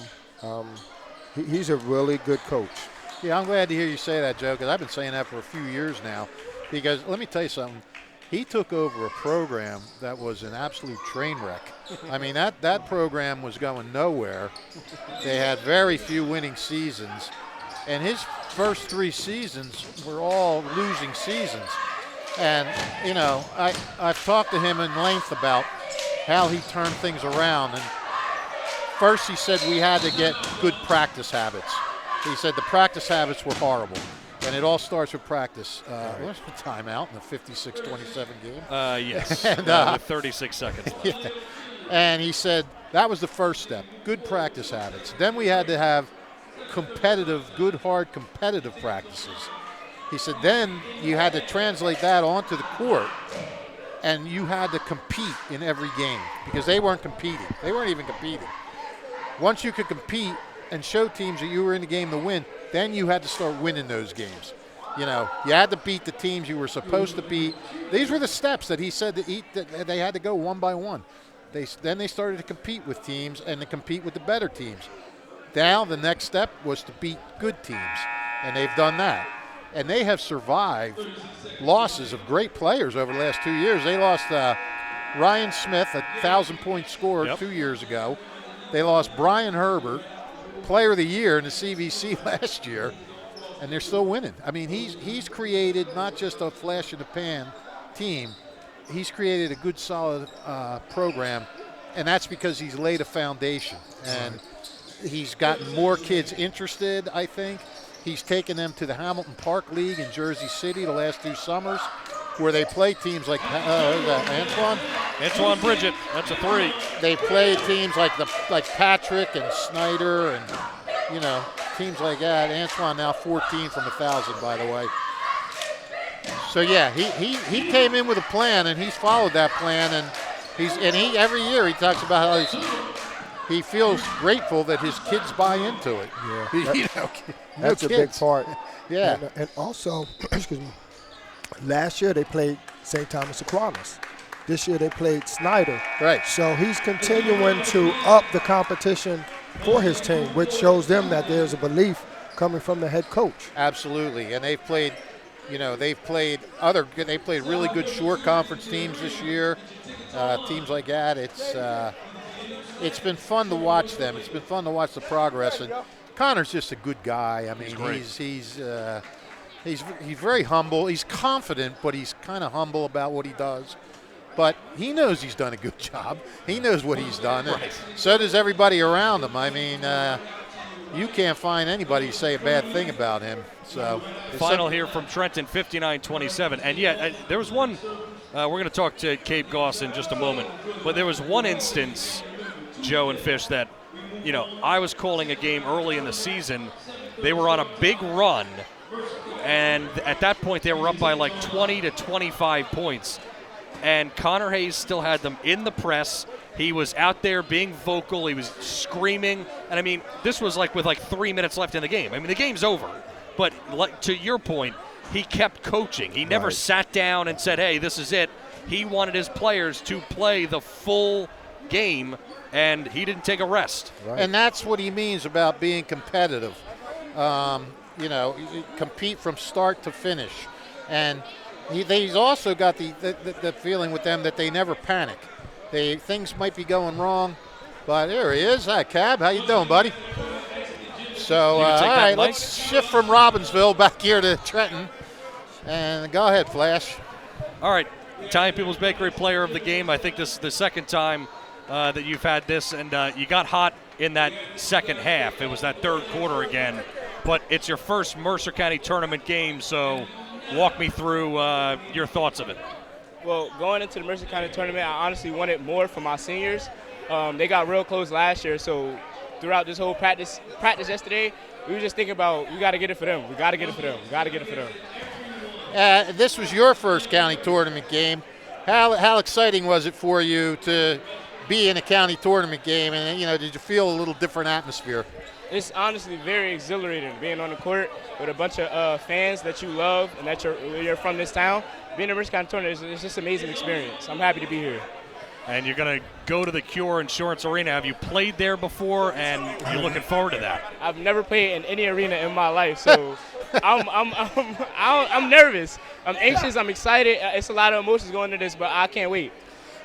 He's a really good coach. Yeah, I'm glad to hear you say that, Joe, because I've been saying that for a few years now. Because let me tell you something. He took over a program that was an absolute train wreck. I mean, that program was going nowhere. They had very few winning seasons. And his first 3 seasons were all losing seasons. And, I've talked to him in length about how he turned things around. And first he said we had to get good practice habits. He said the practice habits were horrible. And it all starts with practice. What's the timeout in the 56-27 game? Yes, and, with 36 seconds left. Yeah. And he said that was the first step, good practice habits. Then we had to have good, hard, competitive practices. He said then you had to translate that onto the court, and you had to compete in every game because they weren't competing. They weren't even competing. Once you could compete and show teams that you were in the game to win, then you had to start winning those games. You had to beat the teams you were supposed to beat. These were the steps that he said that they had to go one by one. Then they started to compete with teams and to compete with the better teams. Now the next step was to beat good teams, and they've done that. And they have survived losses of great players over the last 2 years. They lost Ryan Smith, 1,000-point scorer 2 years ago. They lost Brian Herbert, Player of the Year in the CVC last year, and they're still winning. I mean, he's created not just a flash-in-the-pan team. He's created a good, solid program, and that's because he's laid a foundation. And he's gotten more kids interested, I think. He's taken them to the Hamilton Park League in Jersey City the last 2 summers, where they play teams like Antoine Bridget, that's a 3. They play teams like Patrick and Snyder and teams like that. Antoine now 14 from 1,000, by the way. So yeah, he came in with a plan and he's followed that plan, and every year he talks about how he feels grateful that his kids buy into it. Yeah, that's a big part. Yeah, and also, excuse me. Last year they played St. Thomas Aquinas. This year they played Snyder. Right. So he's continuing to up the competition for his team, which shows them that there's a belief coming from the head coach. Absolutely, and they've played. They played really good short conference teams this year. Teams like that. It's been fun to watch them. It's been fun to watch the progress. And Connor's just a good guy. I mean, he's very humble. He's confident, but he's kind of humble about what he does. But he knows he's done a good job. He knows what he's done. Right. So does everybody around him. I mean, you can't find anybody say a bad thing about him. So final here from Trenton, 59-27. And there was one. We're going to talk to Cape Goss in just a moment. But there was one instance, Joe and Fish, that I was calling a game early in the season. They were on a big run, and at that point they were up by like 20 to 25 points. And Connor Hayes still had them in the press. He was out there being vocal. He was screaming. And, I mean, this was with 3 minutes left in the game. I mean, the game's over. But to your point, he kept coaching. He never sat down and said, hey, this is it. He wanted his players to play the full game, and he didn't take a rest. Right. And that's what he means about being competitive. Compete from start to finish. And he's also got the feeling with them that they never panic. Things might be going wrong, but there he is. Hi, Cab. How you doing, buddy? So, all right, let's shift from Robbinsville back here to Trenton. And go ahead, Flash. All right, Italian People's Bakery Player of the Game. I think this is the second time that you've had this, and you got hot in that second half. It was that third quarter again. But it's your first Mercer County tournament game, so walk me through your thoughts of it. Well, going into the Mercer County tournament, I honestly wanted more from my seniors. They got real close last year, so throughout this whole practice yesterday, we were just thinking about we got to get it for them. We got to get it for them. We got to get it for them. This was your first county tournament game. How exciting was it for you to be in a county tournament game? And did you feel a little different atmosphere? It's honestly very exhilarating being on the court with a bunch of fans that you love and that you're from this town. Being in the Mercer County tournament is just an amazing experience. I'm happy to be here. And you're going to go to the Cure Insurance Arena. Have you played there before, and you're looking forward to that? I've never played in any arena in my life, so I'm nervous. I'm anxious. I'm excited. It's a lot of emotions going into this, but I can't wait.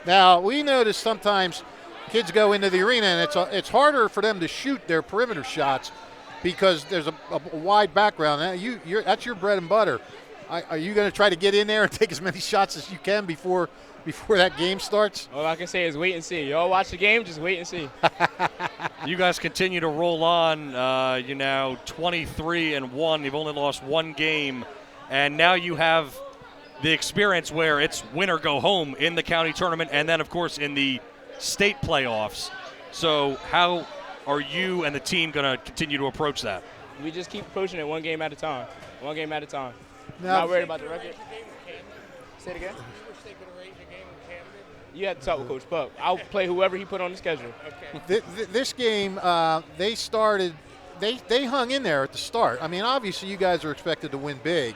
Now, we notice sometimes kids go into the arena, and it's harder for them to shoot their perimeter shots because there's a wide background. Now, that's your bread and butter. Are you going to try to get in there and take as many shots as you can before before that game starts? All I can say is wait and see. Y'all watch the game, just wait and see. You guys continue to roll on. You're now 23-1. You've only lost one game, and now you have the experience where it's win or go home in the county tournament, and then, of course, in the state playoffs. So how are you and the team going to continue to approach that? We just keep approaching it one game at a time. One game at a time. Now, Not worried about the record. Say it again. You have to talk with Coach Puck. I'll play whoever he put on the schedule. This game, they started. They hung in there at the start. I mean, obviously, you guys are expected to win big.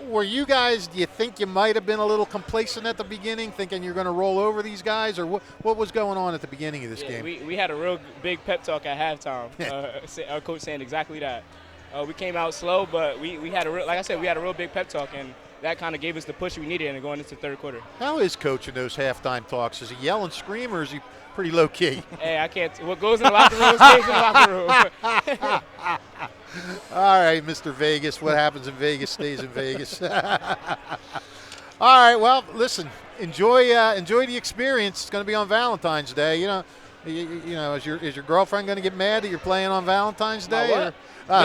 Were you guys, do you think you might have been a little complacent at the beginning, thinking you're going to roll over these guys? Or what was going on at the beginning of this game? We had a real big pep talk at halftime. Our coach saying exactly that. We came out slow, but we had a real, like I said, we had a real big pep talk, and that kind of gave us the push we needed in going into the third quarter. How is Coach in those halftime talks? Is he yell and scream, or is he pretty low-key? Hey, I can't. What goes in the locker room stays in the locker room. All right, Mr. Vegas. What happens in Vegas stays in Vegas. All right. Well, listen. Enjoy the experience. It's going to be on Valentine's Day. You know, is your girlfriend going to get mad that you're playing on Valentine's Day?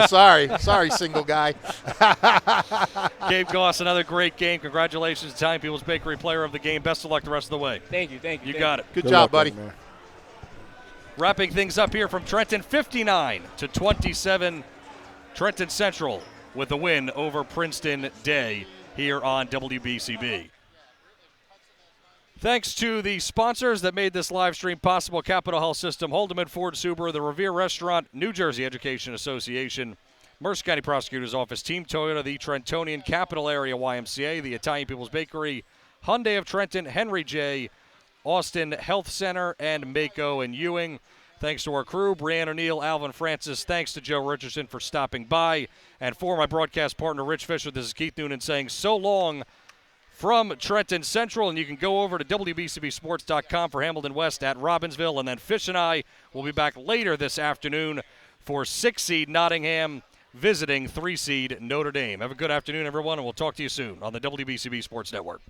Sorry, single guy. Gabe Goss, another great game. Congratulations, Italian People's Bakery Player of the Game. Best of luck the rest of the way. Thank you. You got it. Good job, buddy. Wrapping things up here from Trenton, 59-27. Trenton Central with a win over Princeton Day here on WBCB. Thanks to the sponsors that made this live stream possible: Capital Health System, Holdeman Ford Subaru, the Revere Restaurant, New Jersey Education Association, Mercer County Prosecutor's Office, Team Toyota, the Trentonian Capital Area YMCA, the Italian People's Bakery, Hyundai of Trenton, Henry J., Austin Health Center, and Mako and Ewing. Thanks to our crew, Brianna O'Neill, Alvin Francis. Thanks to Joe Richardson for stopping by. And for my broadcast partner, Rich Fisher, this is Keith Noonan saying so long from Trenton Central. And you can go over to WBCBSports.com for Hamilton West at Robbinsville. And then Fish and I will be back later this afternoon for 6-seed Nottingham visiting 3-seed Notre Dame. Have a good afternoon, everyone, and we'll talk to you soon on the WBCB Sports Network.